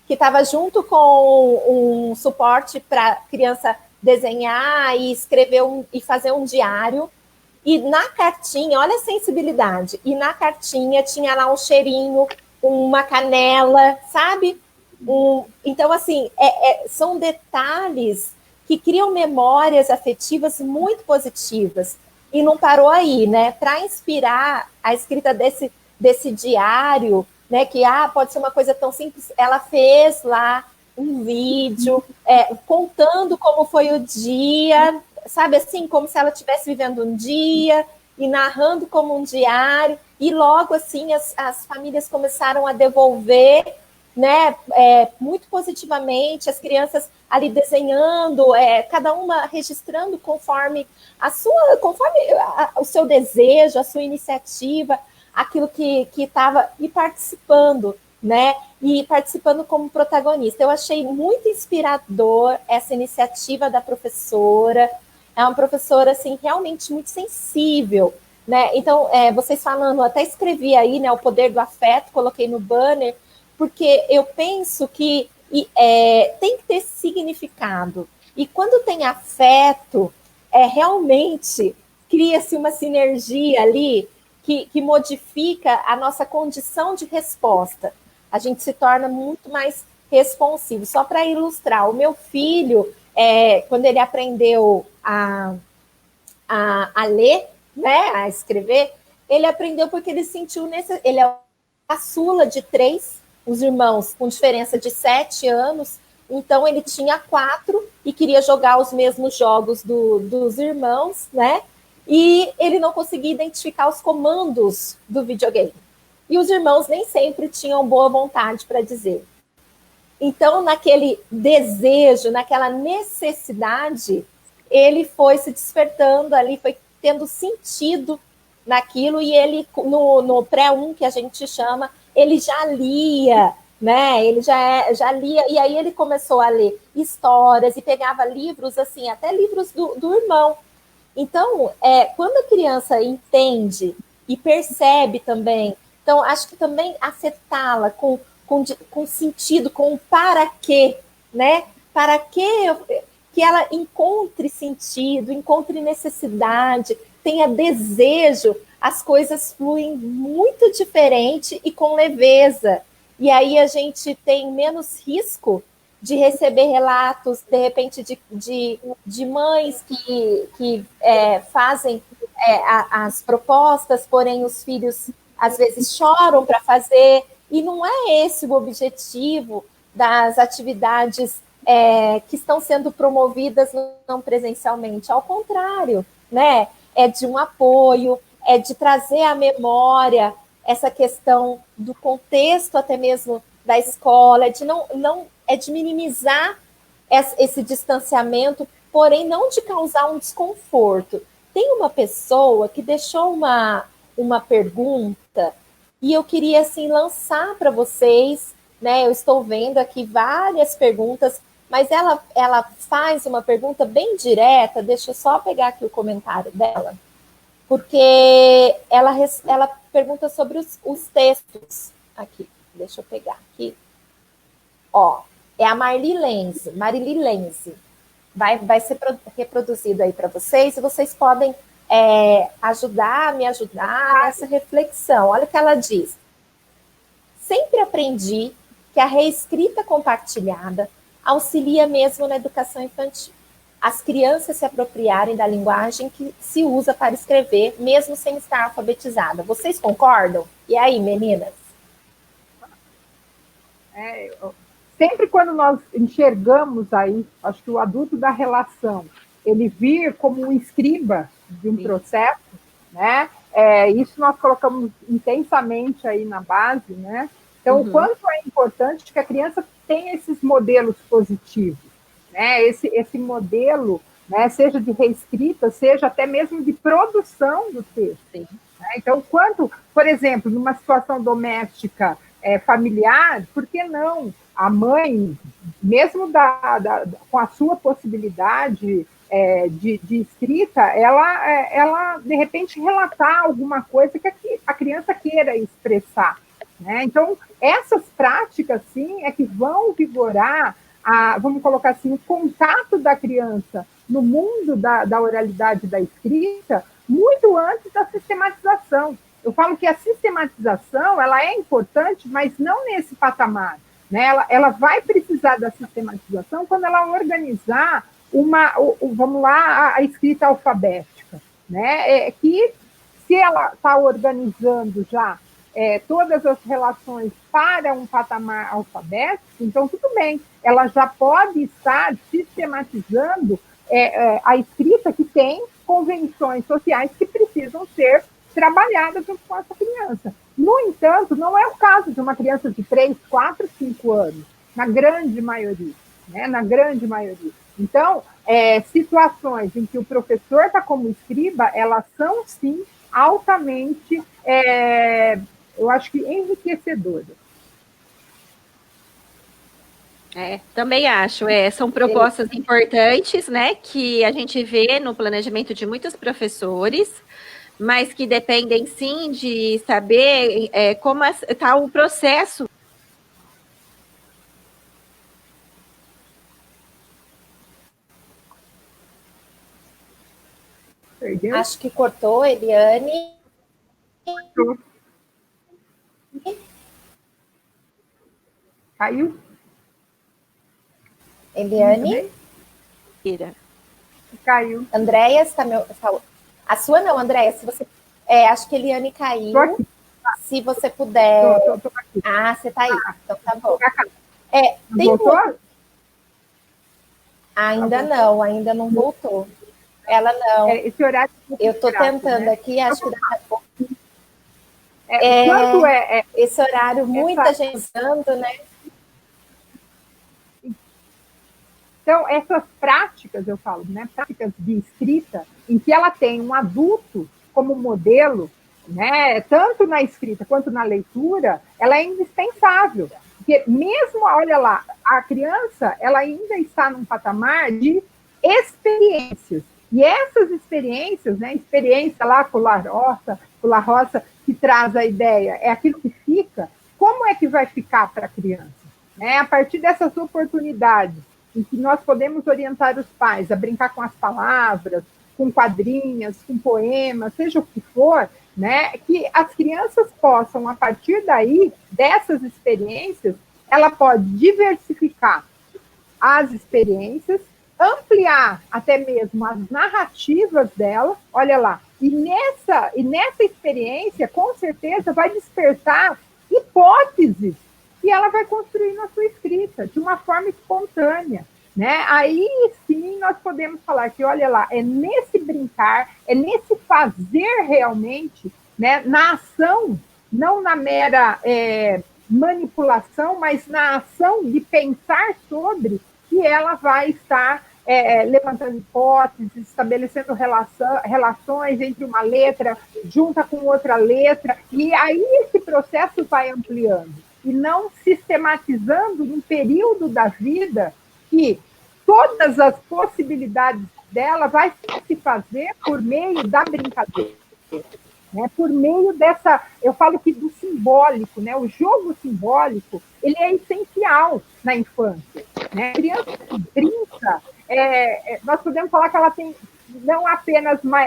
que estava junto com um suporte para a criança desenhar e escrever e fazer um diário. E na cartinha, olha a sensibilidade, e na cartinha tinha lá um cheirinho, uma canela, sabe? Então, assim, são detalhes que criam memórias afetivas muito positivas. E não parou aí, né? Para inspirar a escrita desse diário, né? Que pode ser uma coisa tão simples, ela fez lá um vídeo contando como foi o dia, sabe assim, como se ela estivesse vivendo um dia e narrando como um diário, e logo assim as famílias começaram a devolver, né, muito positivamente, as crianças ali desenhando, cada uma registrando conforme o seu desejo, a sua iniciativa, aquilo que estava, e participando, né? E participando como protagonista. Eu achei muito inspirador essa iniciativa da professora. É uma professora, assim, realmente muito sensível, né? Então, vocês falando, até escrevi aí, né, o poder do afeto, coloquei no banner, porque eu penso que tem que ter significado. E quando tem afeto, realmente cria-se uma sinergia ali que modifica a nossa condição de resposta. A gente se torna muito mais responsivo. Só para ilustrar, o meu filho, quando ele aprendeu a ler, né, a escrever, ele aprendeu porque ele sentiu ele é caçula de 3, os irmãos com diferença de 7 anos, então ele tinha 4 e queria jogar os mesmos jogos dos irmãos, né? E ele não conseguia identificar os comandos do videogame. E os irmãos nem sempre tinham boa vontade para dizer. Então, naquele desejo, naquela necessidade, ele foi se despertando ali, foi tendo sentido naquilo, e ele, no pré-1, que a gente chama, ele já lia, né? Ele já lia, e aí ele começou a ler histórias e pegava livros, assim, até livros do irmão. Então, quando a criança entende e percebe também, então, acho que também afetá-la com sentido, com o para quê, né? Para que ela encontre sentido, encontre necessidade, tenha desejo, as coisas fluem muito diferente e com leveza. E aí a gente tem menos risco de receber relatos, de repente, de mães que fazem as propostas, porém os filhos às vezes choram para fazer, e não é esse o objetivo das atividades que estão sendo promovidas não presencialmente. Ao contrário, né? É de um apoio, é de trazer à memória essa questão do contexto até mesmo da escola, é de minimizar esse distanciamento, porém não de causar um desconforto. Tem uma pessoa que deixou uma pergunta e eu queria assim lançar para vocês, né? Eu estou vendo aqui várias perguntas, mas ela faz uma pergunta bem direta. Deixa eu só pegar aqui o comentário dela, porque ela pergunta sobre os textos aqui. Deixa eu pegar aqui. Ó, é a Marili Lenze. Vai ser reproduzido aí para vocês, e vocês podem me ajudar nessa reflexão. Olha o que ela diz. Sempre aprendi que a reescrita compartilhada auxilia mesmo na educação infantil. As crianças se apropriarem da linguagem que se usa para escrever, mesmo sem estar alfabetizada. Vocês concordam? E aí, meninas? Sempre quando nós enxergamos aí, acho que o adulto da relação, ele vir como um escriba de um processo, né? Isso nós colocamos intensamente aí na base, né? Então, o quanto é importante que a criança tenha esses modelos positivos, né? Esse modelo, né, seja de reescrita, seja até mesmo de produção do texto. Né? Então, quanto, por exemplo, numa situação doméstica familiar, por que não a mãe, mesmo com a sua possibilidade de escrita, ela, de repente, relatar alguma coisa que a criança queira expressar. Né? Então, essas práticas, sim, é que vão vigorar, vamos colocar assim, o contato da criança no mundo da oralidade da escrita, muito antes da sistematização. Eu falo que a sistematização ela é importante, mas não nesse patamar. Né? Ela vai precisar da sistematização quando ela organizar vamos lá, a escrita alfabética. Né? Que se ela está organizando já todas as relações para um patamar alfabético, então tudo bem, ela já pode estar sistematizando a escrita que tem convenções sociais que precisam ser trabalhada junto com essa criança. No entanto, não é o caso de uma criança de 3, 4, 5 anos, na grande maioria, né? Na grande maioria. Então, situações em que o professor está como escriba, elas são, sim, altamente, eu acho que enriquecedoras. Também acho. São propostas importantes, né, que a gente vê no planejamento de muitos professores, mas que dependem, sim, de saber como está o processo. Perdeu? Acho que cortou, Eliane. Caiu? Eliane? Caiu. Andréia, está meu... A sua não, Andréia, se você... acho que a Eliane caiu. Tô aqui. Se você puder... Tô aqui. Ah, você está aí. Então tá bom. Tem Voltou? Ainda não voltou. Ela não. Esse horário... Eu estou tentando, né? Aqui, acho que daqui a pouco... Quanto esse horário, muita gente usando, né? Então, essas práticas, eu falo, né, práticas de escrita, em que ela tem um adulto como modelo, né, tanto na escrita quanto na leitura, ela é indispensável. Porque mesmo, olha lá, a criança, ela ainda está num patamar de experiências. E essas experiências, né, experiência lá com La Roça, que traz a ideia, é aquilo que fica, como é que vai ficar para a criança? A partir dessas oportunidades, em que nós podemos orientar os pais a brincar com as palavras, com quadrinhas, com poemas, seja o que for, né, que as crianças possam, a partir daí, dessas experiências, ela pode diversificar as experiências, ampliar até mesmo as narrativas dela, olha lá, e nessa experiência, com certeza, vai despertar hipóteses que ela vai construir na sua escrita, de uma forma espontânea. Né? Aí sim nós podemos falar que, olha lá, é nesse brincar, é nesse fazer realmente, né? Na ação, não na mera manipulação, mas na ação de pensar sobre, que ela vai estar levantando hipóteses, estabelecendo relações entre uma letra junta com outra letra, e aí esse processo vai ampliando, e não sistematizando num período da vida que todas as possibilidades dela vai se fazer por meio da brincadeira. Né? Por meio dessa, eu falo que do simbólico, né? O jogo simbólico, ele é essencial na infância. Né? A criança que brinca, nós podemos falar que ela tem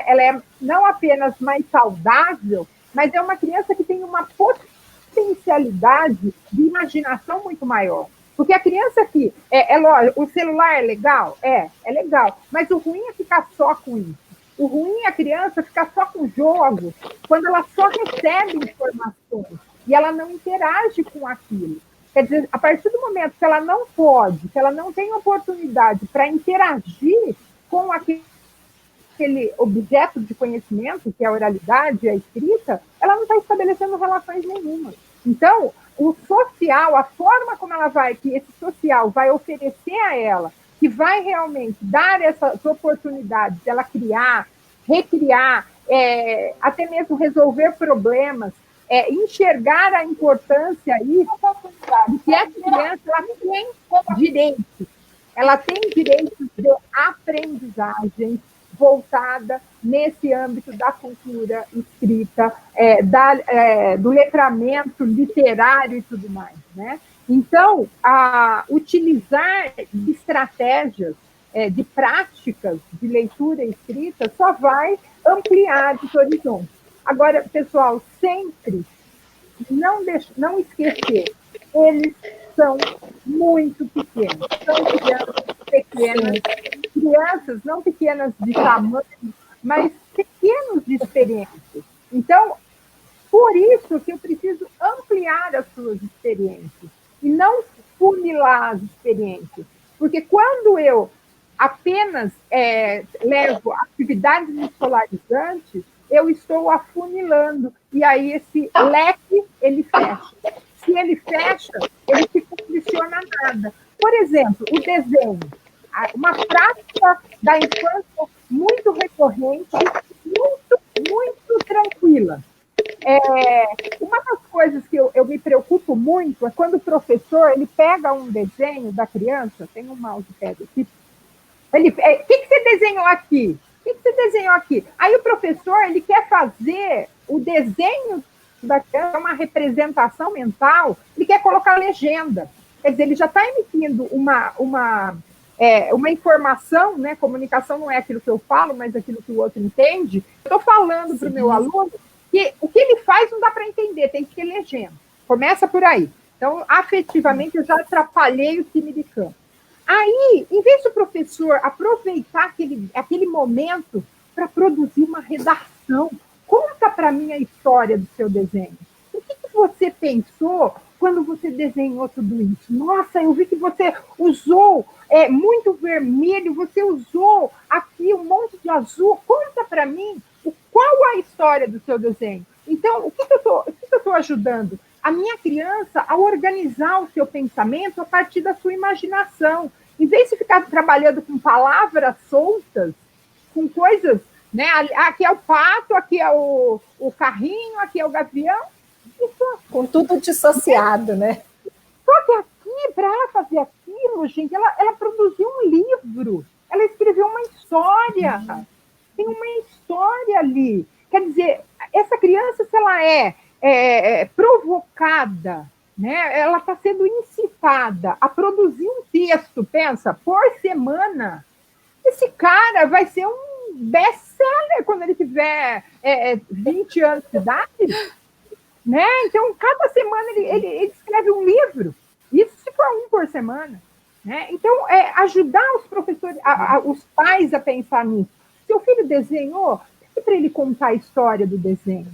ela é não apenas mais saudável, mas é uma criança que tem uma potencialidade de imaginação muito maior. Porque a criança aqui, lógico, o celular é legal? É legal, mas o ruim é ficar só com isso. O ruim é a criança ficar só com jogos, quando ela só recebe informações e ela não interage com aquilo. Quer dizer, a partir do momento que ela não pode, que ela não tem oportunidade para interagir com aquele objeto de conhecimento, que é a oralidade, a escrita, ela não está estabelecendo relações nenhuma. Então, o social, a forma como que esse social vai oferecer a ela, que vai realmente dar essas oportunidades de ela criar, recriar, até mesmo resolver problemas, enxergar a importância aí de que a criança ela tem direitos de aprendizagem voltada nesse âmbito da cultura escrita, do letramento literário e tudo mais, né? Então, utilizar de estratégias, de práticas de leitura escrita só vai ampliar os horizontes. Agora, pessoal, sempre não esquecer, eles são muito pequenos, são crianças não pequenas de tamanho, mas pequenos de experiências. Então, por isso que eu preciso ampliar as suas experiências e não funilar as experiências. Porque quando eu apenas levo atividades escolarizantes, eu estou afunilando, e aí esse leque, ele fecha. Se ele fecha, ele se condiciona a nada. Por exemplo, o desenho, uma prática da infância muito recorrente, muito tranquila. Uma das coisas que eu me preocupo muito é quando o professor ele pega um desenho da criança, tem um mousepad aqui, o que você desenhou aqui? O que você desenhou aqui? Aí o professor ele quer fazer o desenho da criança, uma representação mental, ele quer colocar legenda. Quer dizer, ele já está emitindo uma informação, né? Comunicação não é aquilo que eu falo, mas aquilo que o outro entende. Eu estou falando para o meu aluno que o que ele faz não dá para entender, tem que ter legenda. Começa por aí. Então, afetivamente, eu já atrapalhei o time de campo. Aí, em vez do professor aproveitar aquele momento para produzir uma redação, conta para mim a história do seu desenho. O que você pensou quando você desenhou tudo isso? Nossa, eu vi que você usou muito vermelho, você usou aqui um monte de azul. Conta para mim qual a história do seu desenho. Então, o que eu estou ajudando? A minha criança a organizar o seu pensamento a partir da sua imaginação. Em vez de ficar trabalhando com palavras soltas, com coisas, né? Aqui é o pato, aqui é o carrinho, aqui é o gavião. Com tudo dissociado, né? Só que aqui, para ela fazer aquilo, gente, ela produziu um livro, ela escreveu uma história. Tem uma história ali. Quer dizer, essa criança, se ela é provocada, né? Ela está sendo incitada a produzir um texto, pensa, por semana, esse cara vai ser um best-seller quando ele tiver 20 anos de idade. Né? Então, cada semana ele escreve um livro. Isso se for um por semana. Né? Então, ajudar os professores, os pais a pensar nisso. Seu filho desenhou, pede para ele contar a história do desenho.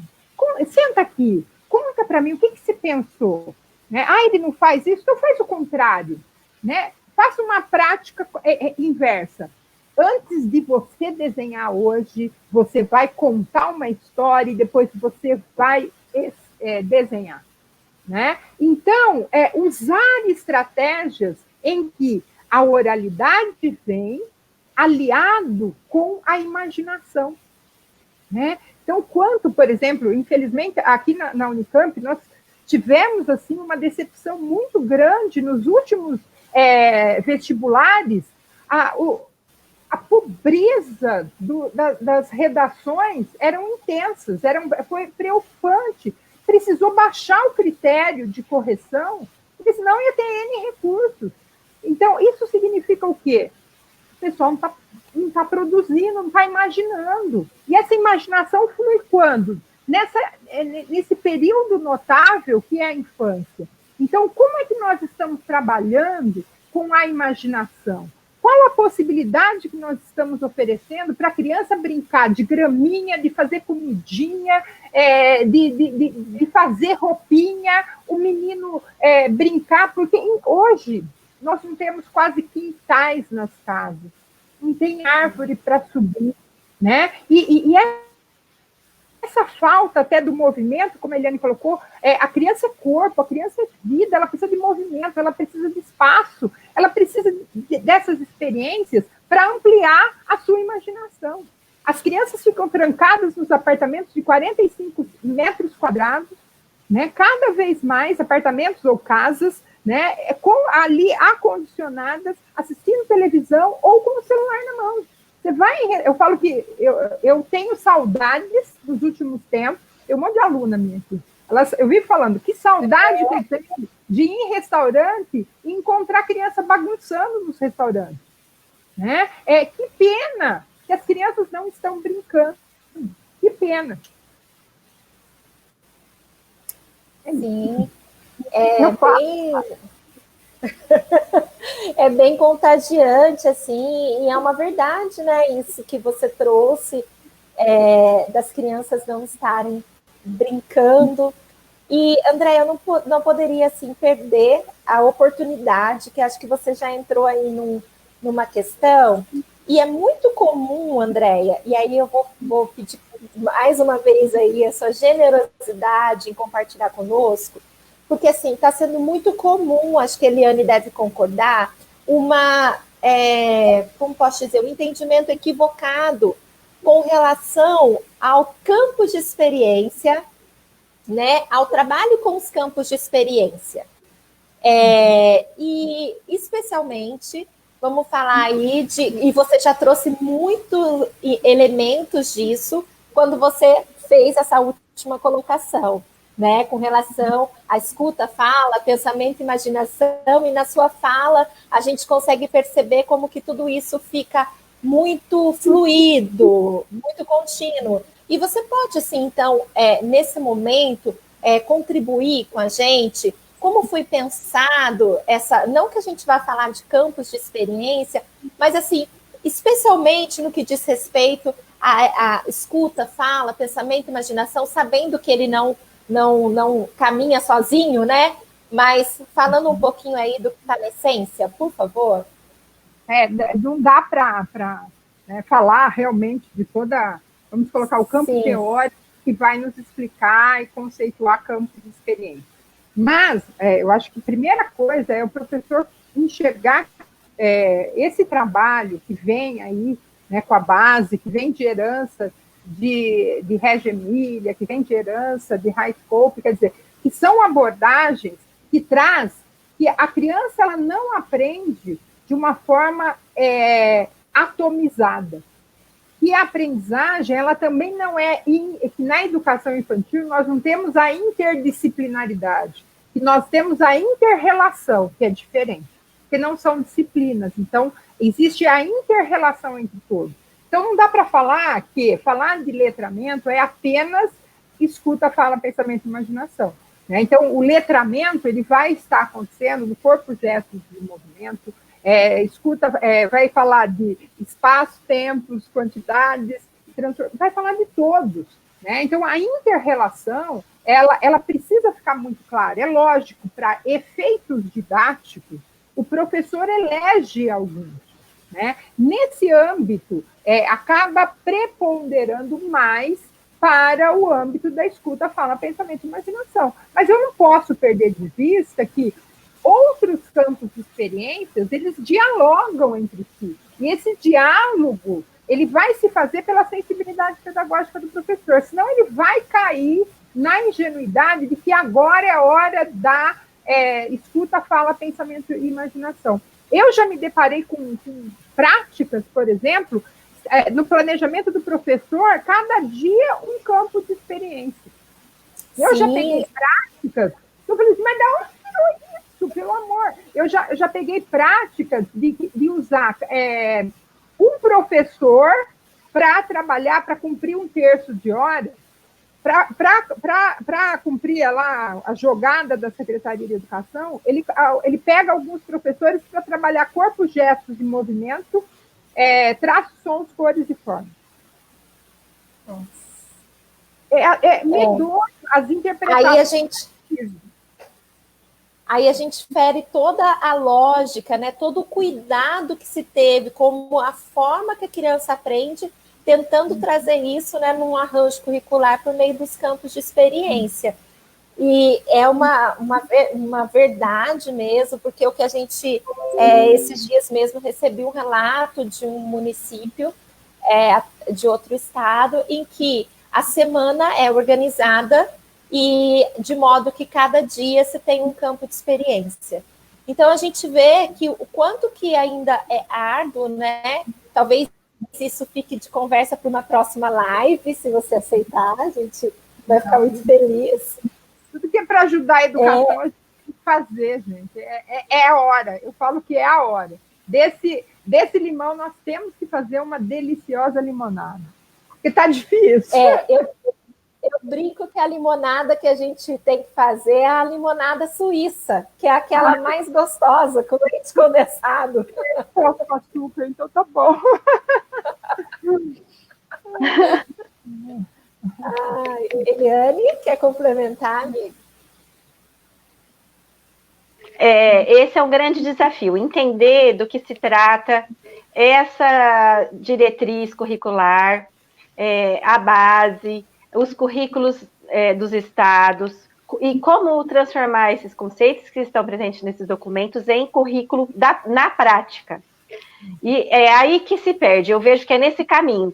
Senta aqui, conta para mim o que você pensou. Né? Ele não faz isso, então faz o contrário. Né? Faça uma prática inversa. Antes de você desenhar hoje, você vai contar uma história e depois você vai desenhar. Né? Então, usar estratégias em que a oralidade vem aliado com a imaginação. Né? Então, por exemplo, infelizmente, aqui na Unicamp, nós tivemos assim, uma decepção muito grande nos últimos vestibulares, a pobreza das redações eram intensas, foi preocupante. Precisou baixar o critério de correção, porque senão ia ter N recursos. Então, isso significa o quê? O pessoal não tá produzindo, não está imaginando. E essa imaginação flui quando? Nesse período notável que é a infância. Então, como é que nós estamos trabalhando com a imaginação? Qual a possibilidade que nós estamos oferecendo para a criança brincar de graminha, de fazer comidinha, de fazer roupinha, o menino brincar? Porque hoje nós não temos quase quintais nas casas, não tem árvore para subir. Né? E essa falta até do movimento, como a Eliane colocou, a criança é corpo, a criança é vida, ela precisa de movimento, ela precisa de espaço, ela precisa dessas experiências para ampliar a sua imaginação. As crianças ficam trancadas nos apartamentos de 45 metros quadrados, né? Cada vez mais apartamentos ou casas, né? Ali acondicionadas, assistindo televisão ou com o celular na mão. Eu falo que eu tenho saudades dos últimos tempos, tem um monte de aluna minha aqui. Eu vi falando, que saudade que eu tenho de ir em restaurante e encontrar criança bagunçando nos restaurantes. Né? Que pena que as crianças não estão brincando. Que pena. Sim. É bem contagiante, assim, e é uma verdade, né? Isso que você trouxe, das crianças não estarem brincando. E, Andréia, eu não poderia, assim, perder a oportunidade, que acho que você já entrou aí numa questão, e é muito comum, Andréia, e aí eu vou pedir mais uma vez aí a sua generosidade em compartilhar conosco, porque assim, está sendo muito comum, acho que a Eliane deve concordar, como posso dizer, um entendimento equivocado com relação ao campo de experiência, né, ao trabalho com os campos de experiência. E especialmente, vamos falar aí e você já trouxe muitos elementos disso quando você fez essa última colocação, né, com relação à escuta, fala, pensamento, imaginação, e na sua fala a gente consegue perceber como que tudo isso fica muito fluido, muito contínuo. E você pode, assim, então, nesse momento, contribuir com a gente como foi pensado não que a gente vá falar de campos de experiência, mas assim, especialmente no que diz respeito à escuta, fala, pensamento, imaginação, sabendo que ele não caminha sozinho, né? Mas falando um pouquinho aí do que está na essência, por favor. Não dá para falar realmente de toda... Vamos colocar o campo Sim. teórico que vai nos explicar e conceituar campos de experiência. Mas eu acho que a primeira coisa é o professor enxergar esse trabalho que vem aí, né, com a base, que vem de herança de Reggio Emilia, que vem de herança de High Scope, quer dizer, que são abordagens que traz que a criança ela não aprende de uma forma atomizada. E a aprendizagem, ela também não que na educação infantil nós não temos a interdisciplinaridade, e nós temos a inter-relação, que é diferente, porque não são disciplinas, então existe a inter-relação entre todos. Então não dá para falar de letramento é apenas escuta, fala, pensamento e imaginação. Né? Então o letramento ele vai estar acontecendo no corpo, gestos e movimento, escuta, vai falar de espaço, tempos, quantidades, vai falar de todos. Né? Então, a inter-relação, ela precisa ficar muito clara. É lógico, para efeitos didáticos, o professor elege alguns. Né? Nesse âmbito, acaba preponderando mais para o âmbito da escuta, fala, pensamento e imaginação. Mas eu não posso perder de vista que outros campos de experiências, eles dialogam entre si. E esse diálogo, ele vai se fazer pela sensibilidade pedagógica do professor, senão ele vai cair na ingenuidade de que agora é a hora da escuta, fala, pensamento e imaginação. Eu já me deparei com práticas, por exemplo, no planejamento do professor, cada dia um campo de experiência. Eu já peguei práticas, eu falei assim, mas da onde isso, pelo amor? Eu já peguei práticas de usar um professor para trabalhar, para cumprir um terço de hora, para cumprir lá a jogada da Secretaria de Educação, ele pega alguns professores para trabalhar corpos, gestos e movimento, traços, sons, cores e formas. Medonho as interpretações. Aí a gente fere toda a lógica, né? Todo o cuidado que se teve, como a forma que a criança aprende, tentando trazer isso, né, num arranjo curricular por meio dos campos de experiência. E é uma verdade mesmo, porque o que a gente, esses dias mesmo, recebi um relato de um município de outro estado, em que a semana é organizada e de modo que cada dia se tem um campo de experiência. Então, a gente vê que o quanto que ainda é árduo, né? Talvez isso fique de conversa para uma próxima live, se você aceitar, a gente vai ficar muito feliz. Tudo que é para ajudar a educação, a gente tem que fazer, gente. É a hora, eu falo que é a hora. Desse limão, nós temos que fazer uma deliciosa limonada. Porque está difícil. Eu brinco que a limonada que a gente tem que fazer é a limonada suíça, que é aquela mais gostosa, com leite condensado. Posso com açúcar, então tá bom. Eliane, quer complementar, amiga? Esse é um grande desafio, entender do que se trata essa diretriz curricular, a base, os currículos dos estados, e como transformar esses conceitos que estão presentes nesses documentos em currículo na prática. E é aí que se perde, eu vejo que é nesse caminho,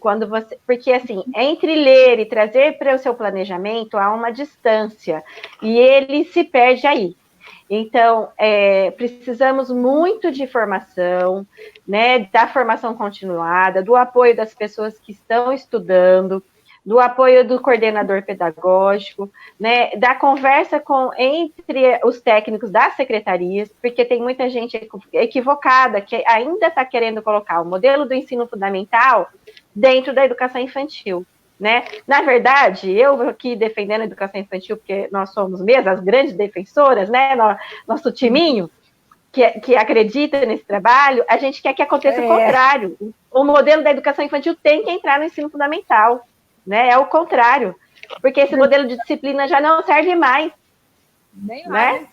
porque assim, entre ler e trazer para o seu planejamento, há uma distância, e ele se perde aí. Então, precisamos muito de formação, né, da formação continuada, do apoio das pessoas que estão estudando, do apoio do coordenador pedagógico, né, da conversa entre os técnicos das secretarias, porque tem muita gente equivocada que ainda está querendo colocar o modelo do ensino fundamental dentro da educação infantil. Né? Na verdade, eu aqui defendendo a educação infantil, porque nós somos mesmo as grandes defensoras, né? Nosso timinho, que acredita nesse trabalho, a gente quer que aconteça o contrário. O modelo da educação infantil tem que entrar no ensino fundamental, né? É o contrário, porque esse modelo de disciplina já não serve mais. Nem lá. Né?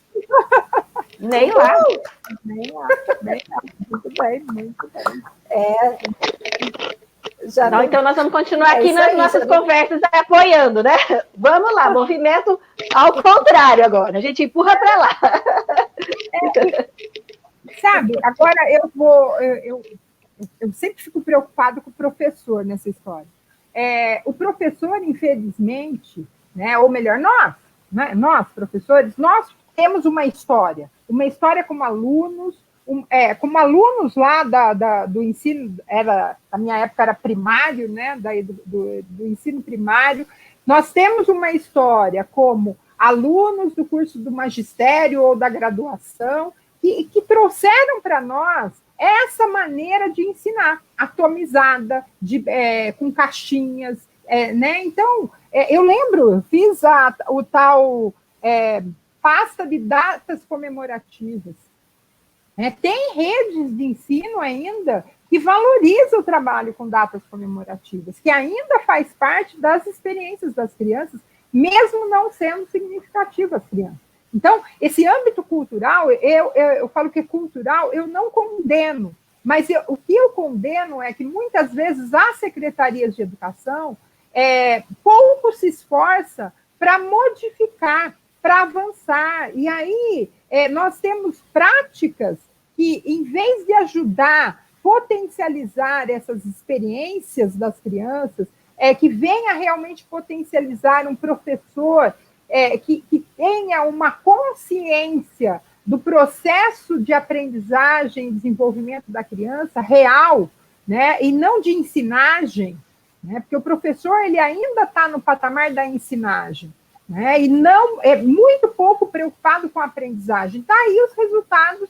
Nem lá. Nem lá. Muito bem, muito bem. Não, então nós vamos continuar aqui nas nossas conversas apoiando, né? Vamos lá, movimento ao contrário agora, a gente empurra para lá. Sabe, agora eu sempre fico preocupado com o professor nessa história. O professor, infelizmente, né, ou melhor, nós, professores, nós temos uma história como alunos, lá do ensino, na minha época era primário, né, do ensino primário, nós temos uma história como alunos do curso do magistério ou da graduação, que trouxeram para nós essa maneira de ensinar, atomizada, com caixinhas, né? Então, eu lembro, eu fiz o tal pasta de datas comemorativas. Tem redes de ensino ainda que valoriza o trabalho com datas comemorativas, que ainda faz parte das experiências das crianças, mesmo não sendo significativa às crianças. Então, esse âmbito cultural, eu falo que é cultural, eu não condeno, mas o que eu condeno é que muitas vezes as secretarias de educação pouco se esforça para modificar, para avançar. E aí nós temos práticas que, em vez de ajudar, potencializar essas experiências das crianças, que venha realmente potencializar um professor que tenha uma consciência do processo de aprendizagem e desenvolvimento da criança real, né, e não de ensinagem, né, porque o professor ele ainda está no patamar da ensinagem, né, e não é muito pouco preocupado com a aprendizagem. Está aí os resultados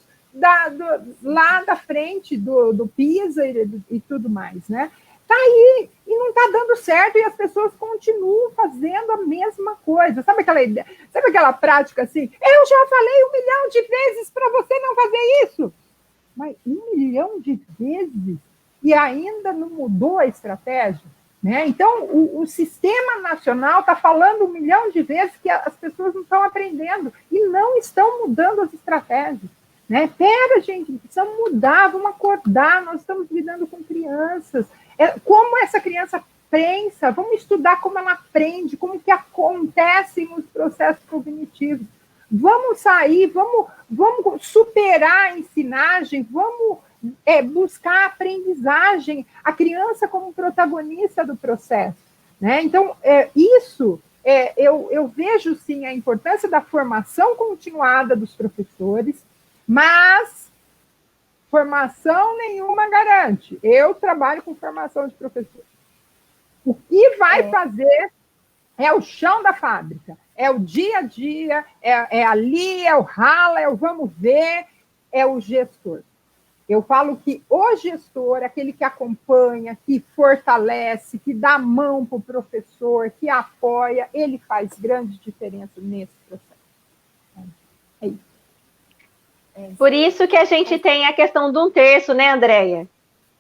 lá da frente do PISA e tudo mais, né? Está aí e não está dando certo e as pessoas continuam fazendo a mesma coisa. Sabe aquela prática assim? Eu já falei 1 milhão de vezes para você não fazer isso. Mas 1 milhão de vezes e ainda não mudou a estratégia? Né? Então, o sistema nacional está falando 1 milhão de vezes que as pessoas não estão aprendendo e não estão mudando as estratégias. Né? Pera, gente, precisamos mudar, vamos acordar, nós estamos lidando com crianças. Como essa criança pensa, vamos estudar como ela aprende, como que acontecem os processos cognitivos. Vamos sair, vamos superar a ensinagem, vamos buscar a aprendizagem, a criança como protagonista do processo. Né? Então, eu vejo, sim, a importância da formação continuada dos professores, mas formação nenhuma garante. Eu trabalho com formação de professor. O que vai fazer é o chão da fábrica, é o dia a dia, é ali, é o rala, é o vamos ver, é o gestor. Eu falo que o gestor, aquele que acompanha, que fortalece, que dá a mão para o professor, que apoia, ele faz grande diferença nesse processo. É isso. Por isso que a gente tem a questão de 1/3, né, Andréia?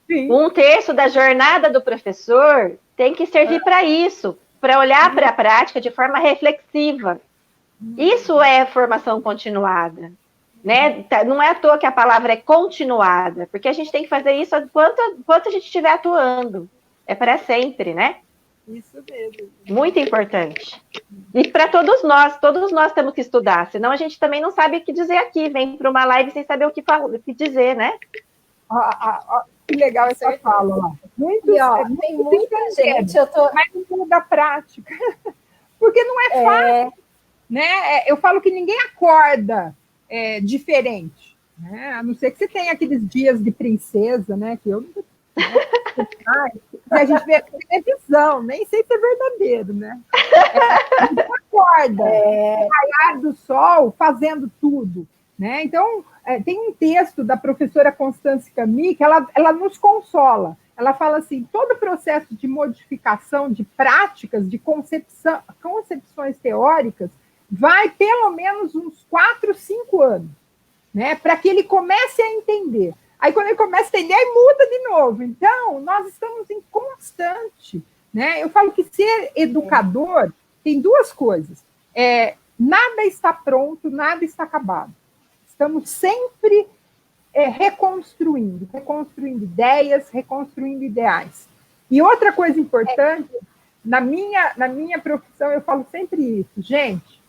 Sim. 1/3 da jornada do professor tem que servir para isso, para olhar para a prática de forma reflexiva. Isso é formação continuada. Né? Não é à toa que a palavra é continuada, porque a gente tem que fazer isso enquanto a gente estiver atuando. É para sempre, né? Isso mesmo. Muito importante. E para todos nós temos que estudar, senão a gente também não sabe o que dizer aqui, vem para uma live sem saber o que dizer, né? Que legal essa fala lá. Muitos, tem muita gente, mas não muda a prática. Porque não é fácil. Né? Eu falo que ninguém acorda diferente. Né? A não ser que você tenha aqueles dias de princesa, né? Que eu não. Que a gente vê a televisão, nem sei se é verdadeiro, né? Não acorda, raiar do sol, fazendo tudo. Né? Então, tem um texto da professora Constance Camus que ela nos consola. Ela fala assim, todo o processo de modificação de práticas, de concepções teóricas, vai pelo menos uns 4, 5 anos, né? Para que ele comece a entender. Aí, quando ele começa a entender, aí muda de novo. Então, nós estamos em constante. Né? Eu falo que ser educador tem duas coisas. Nada está pronto, nada está acabado. Estamos sempre reconstruindo ideias, reconstruindo ideais. E outra coisa importante, na minha profissão, eu falo sempre isso. Gente,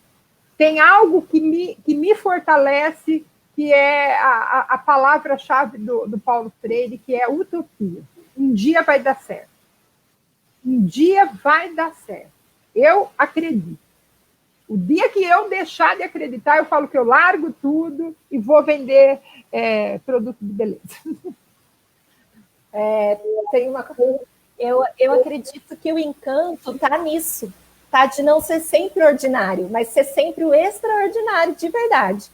tem algo que me fortalece, que é a palavra-chave do Paulo Freire, que é utopia. Um dia vai dar certo. Um dia vai dar certo. Eu acredito. O dia que eu deixar de acreditar, eu falo que eu largo tudo e vou vender produto de beleza. Tem uma coisa. Eu acredito que o encanto está nisso, tá? De não ser sempre ordinário, mas ser sempre o extraordinário de verdade.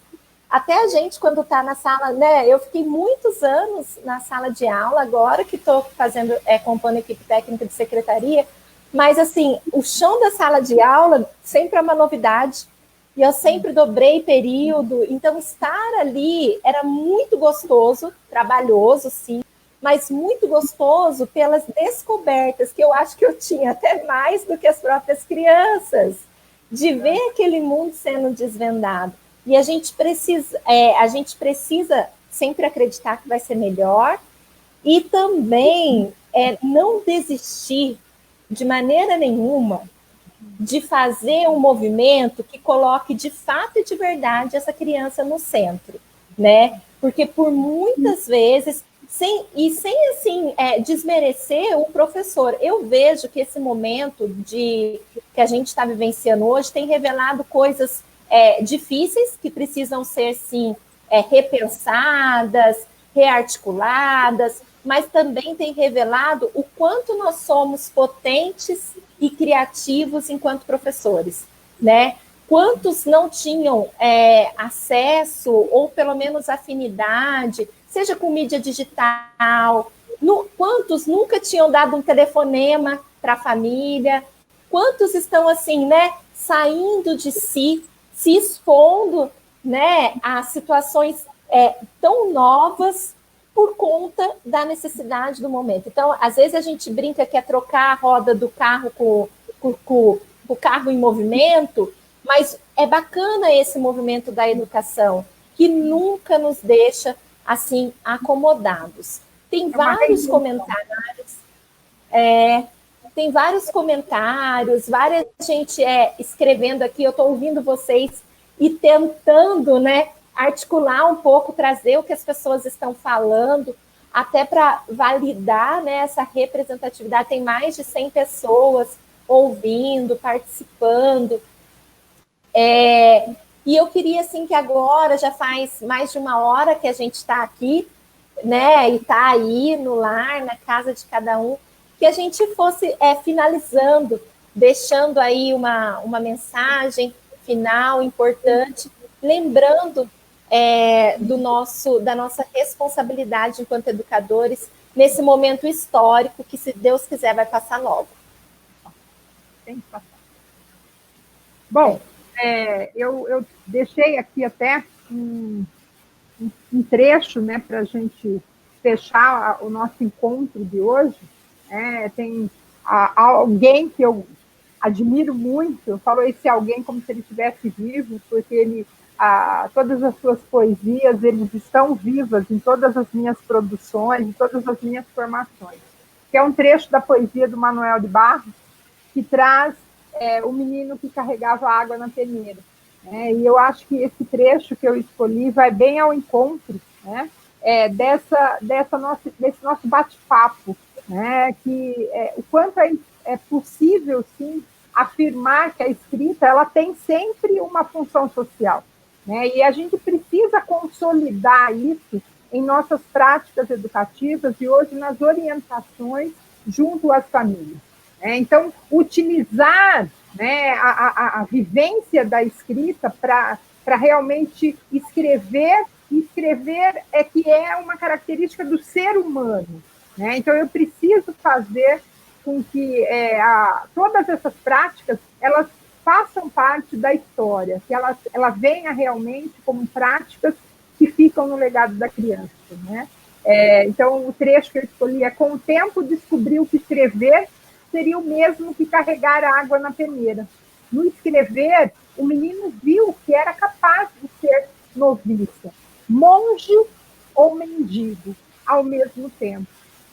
Até a gente, quando está na sala, né? Eu fiquei muitos anos na sala de aula, agora que estou fazendo, compondo equipe técnica de secretaria, mas, assim, o chão da sala de aula sempre é uma novidade, e eu sempre dobrei período, então estar ali era muito gostoso, trabalhoso, sim, mas muito gostoso pelas descobertas que eu acho que eu tinha até mais do que as próprias crianças, de ver aquele mundo sendo desvendado. E a gente precisa sempre acreditar que vai ser melhor e também não desistir de maneira nenhuma de fazer um movimento que coloque de fato e de verdade essa criança no centro, né? Porque por muitas vezes, sem assim desmerecer o professor, eu vejo que esse momento que a gente está vivenciando hoje tem revelado coisas difíceis que precisam ser, sim, repensadas, rearticuladas, mas também tem revelado o quanto nós somos potentes e criativos enquanto professores, né? Quantos não tinham acesso, ou pelo menos afinidade, seja com mídia digital, quantos nunca tinham dado um telefonema para a família, quantos estão assim, né, saindo de si, se expondo, né, a situações tão novas, por conta da necessidade do momento. Então, às vezes a gente brinca que é trocar a roda do carro com o carro em movimento, mas é bacana esse movimento da educação, que nunca nos deixa, assim, acomodados. Tem vários comentários, várias gente escrevendo aqui, eu estou ouvindo vocês e tentando, né, articular um pouco, trazer o que as pessoas estão falando, até para validar, né, essa representatividade. Tem mais de 100 pessoas ouvindo, participando. E eu queria, assim, que agora, já faz mais de 1 hora que a gente está aqui, né, e está aí no lar, na casa de cada um, que a gente fosse finalizando, deixando aí uma mensagem final importante, lembrando da nossa responsabilidade enquanto educadores nesse momento histórico que, se Deus quiser, vai passar logo. Tem que passar. Bom, eu deixei aqui até um trecho, né, para a gente fechar o nosso encontro de hoje. Tem alguém que eu admiro muito, eu falo esse alguém como se ele estivesse vivo, porque todas as suas poesias, eles estão vivas em todas as minhas produções, em todas as minhas formações. Que é um trecho da poesia do Manuel de Barros, que traz o menino que carregava água na peneira. Né? E eu acho que esse trecho que eu escolhi vai bem ao encontro, né? Desse nosso bate-papo, né? Que o quanto é possível, sim, afirmar que a escrita ela tem sempre uma função social, né? E a gente precisa consolidar isso em nossas práticas educativas e hoje nas orientações junto às famílias. Né? Então, utilizar, né, a vivência da escrita para realmente escrever. Escrever que é uma característica do ser humano. Né? Então, eu preciso fazer com que todas essas práticas elas façam parte da história, que ela venha realmente como práticas que ficam no legado da criança. Né? Então, o trecho que eu escolhi é: com o tempo descobriu que escrever seria o mesmo que carregar água na peneira. No escrever, o menino viu que era capaz de ser noviça, monge ou mendigo, ao mesmo tempo.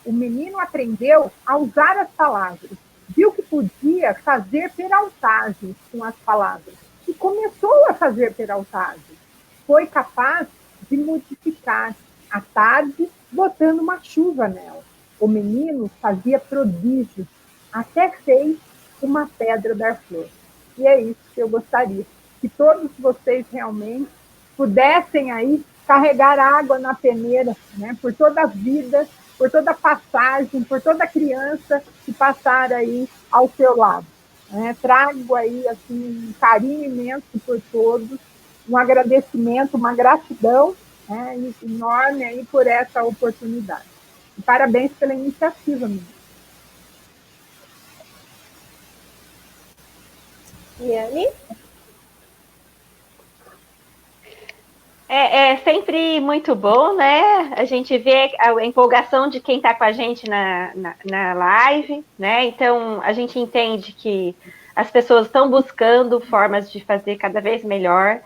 O menino aprendeu a usar as palavras, viu que podia fazer peraltagens com as palavras e começou a fazer peraltagens. Foi capaz de modificar a tarde botando uma chuva nela. O menino fazia prodígios, até fez uma pedra dar flor. E é isso que eu gostaria, que todos vocês realmente pudessem aí carregar água na peneira, né? Por toda a vida, por toda a passagem, por toda criança que passar aí ao seu lado. Né? Trago aí assim, um carinho imenso por todos, um agradecimento, uma gratidão, né, enorme aí por essa oportunidade. E parabéns pela iniciativa, menina. Liane? É sempre muito bom, né? A gente vê a empolgação de quem está com a gente na live, né? Então, a gente entende que as pessoas estão buscando formas de fazer cada vez melhor.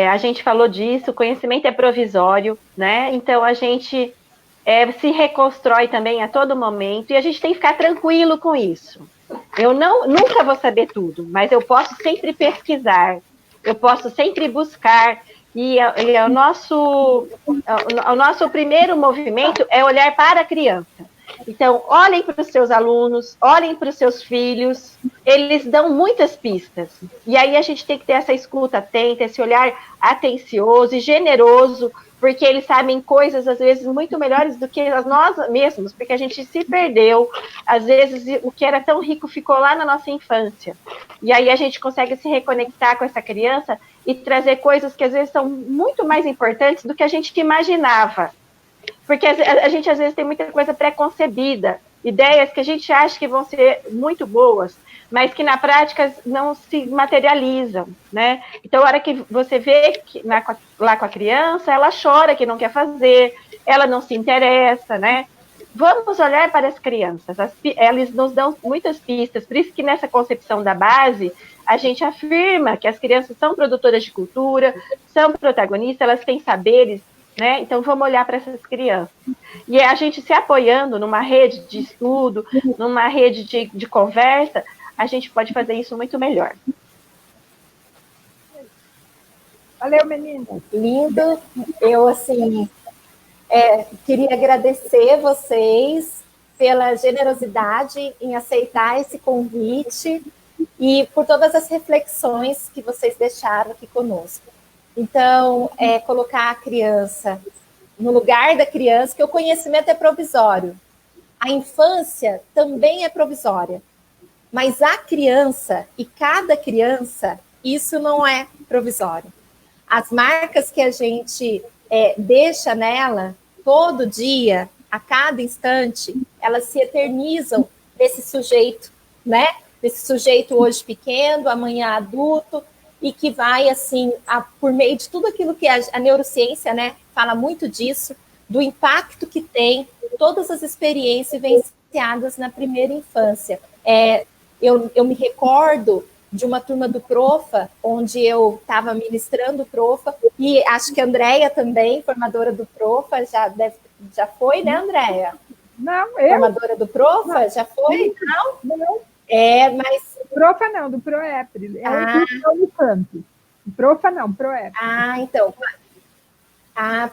A gente falou disso, o conhecimento é provisório, né? Então, a gente se reconstrói também a todo momento e a gente tem que ficar tranquilo com isso. Eu nunca vou saber tudo, mas eu posso sempre pesquisar, eu posso sempre buscar. E o nosso primeiro movimento é olhar para a criança. Então, olhem para os seus alunos, olhem para os seus filhos, eles dão muitas pistas. E aí a gente tem que ter essa escuta atenta, esse olhar atencioso e generoso, porque eles sabem coisas, às vezes, muito melhores do que nós mesmos, porque a gente se perdeu. Às vezes, o que era tão rico ficou lá na nossa infância. E aí a gente consegue se reconectar com essa criança e trazer coisas que, às vezes, são muito mais importantes do que a gente imaginava. Porque a gente, às vezes, tem muita coisa pré-concebida, ideias que a gente acha que vão ser muito boas, mas que na prática não se materializam, né? Então, a hora que você vê que lá com a criança, ela chora que não quer fazer, ela não se interessa, né? Vamos olhar para as crianças, elas nos dão muitas pistas, por isso que nessa concepção da base, a gente afirma que as crianças são produtoras de cultura, são protagonistas, elas têm saberes, né? Então, vamos olhar para essas crianças. E a gente se apoiando numa rede de estudo, numa rede de conversa, a gente pode fazer isso muito melhor. Valeu, menina. Lindo. Eu, assim, queria agradecer vocês pela generosidade em aceitar esse convite e por todas as reflexões que vocês deixaram aqui conosco. Então, colocar a criança no lugar da criança, que o conhecimento é provisório. A infância também é provisória. Mas a criança, e cada criança, isso não é provisório. As marcas que a gente deixa nela, todo dia, a cada instante, elas se eternizam nesse sujeito, né? Desse sujeito hoje pequeno, amanhã adulto, e que vai, assim, por meio de tudo aquilo que a neurociência, né, fala muito disso, do impacto que tem todas as experiências vivenciadas na primeira infância. Eu me recordo de uma turma do Profa, onde eu estava ministrando o Profa, e acho que a Andréia também, formadora do Profa, já foi, né, Andréia? Não, eu? Formadora do Profa, já foi? Não. Mas... Profa não, do PROEPRE. É o do Unicamp. Profa não, PROEPRE. Então.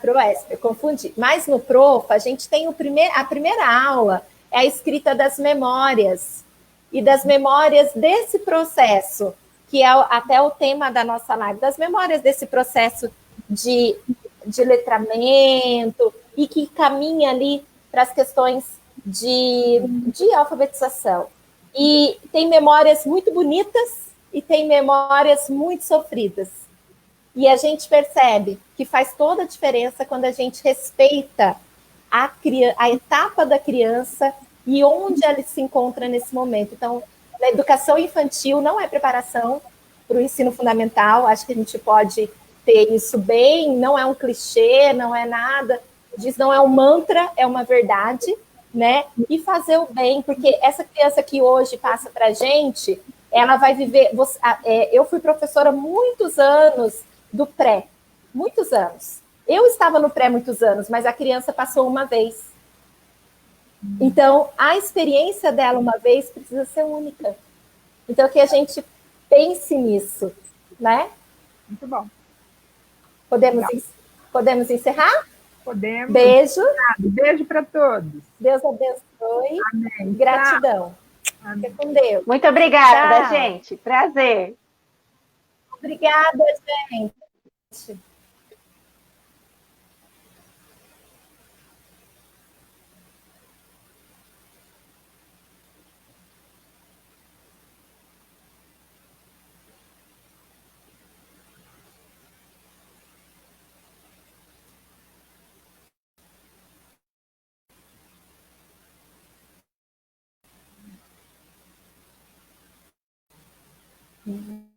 ProESP, eu confundi. Mas no Profa, a gente tem a primeira aula, é a escrita das memórias, e das memórias desse processo, que é até o tema da nossa live, das memórias desse processo de letramento, e que caminha ali para as questões de alfabetização. E tem memórias muito bonitas e tem memórias muito sofridas. E a gente percebe que faz toda a diferença quando a gente respeita a etapa da criança e onde ela se encontra nesse momento. Então, a educação infantil não é preparação para o ensino fundamental, acho que a gente pode ter isso bem, não é um clichê, não é nada disso, não é um mantra, é uma verdade, né? E fazer o bem, porque essa criança que hoje passa para a gente, ela vai viver... eu fui professora há muitos anos do pré, muitos anos. Eu estava no pré muitos anos, mas a criança passou uma vez. Então, a experiência dela uma vez precisa ser única. Então, que a gente pense nisso, né? Muito bom. Podemos encerrar? Podemos. Beijo. Beijo para todos. Deus abençoe. Amém. Gratidão. Amém. Fica com Deus. Muito obrigada, Tchau. gente. Prazer. Obrigada, gente. Uhum.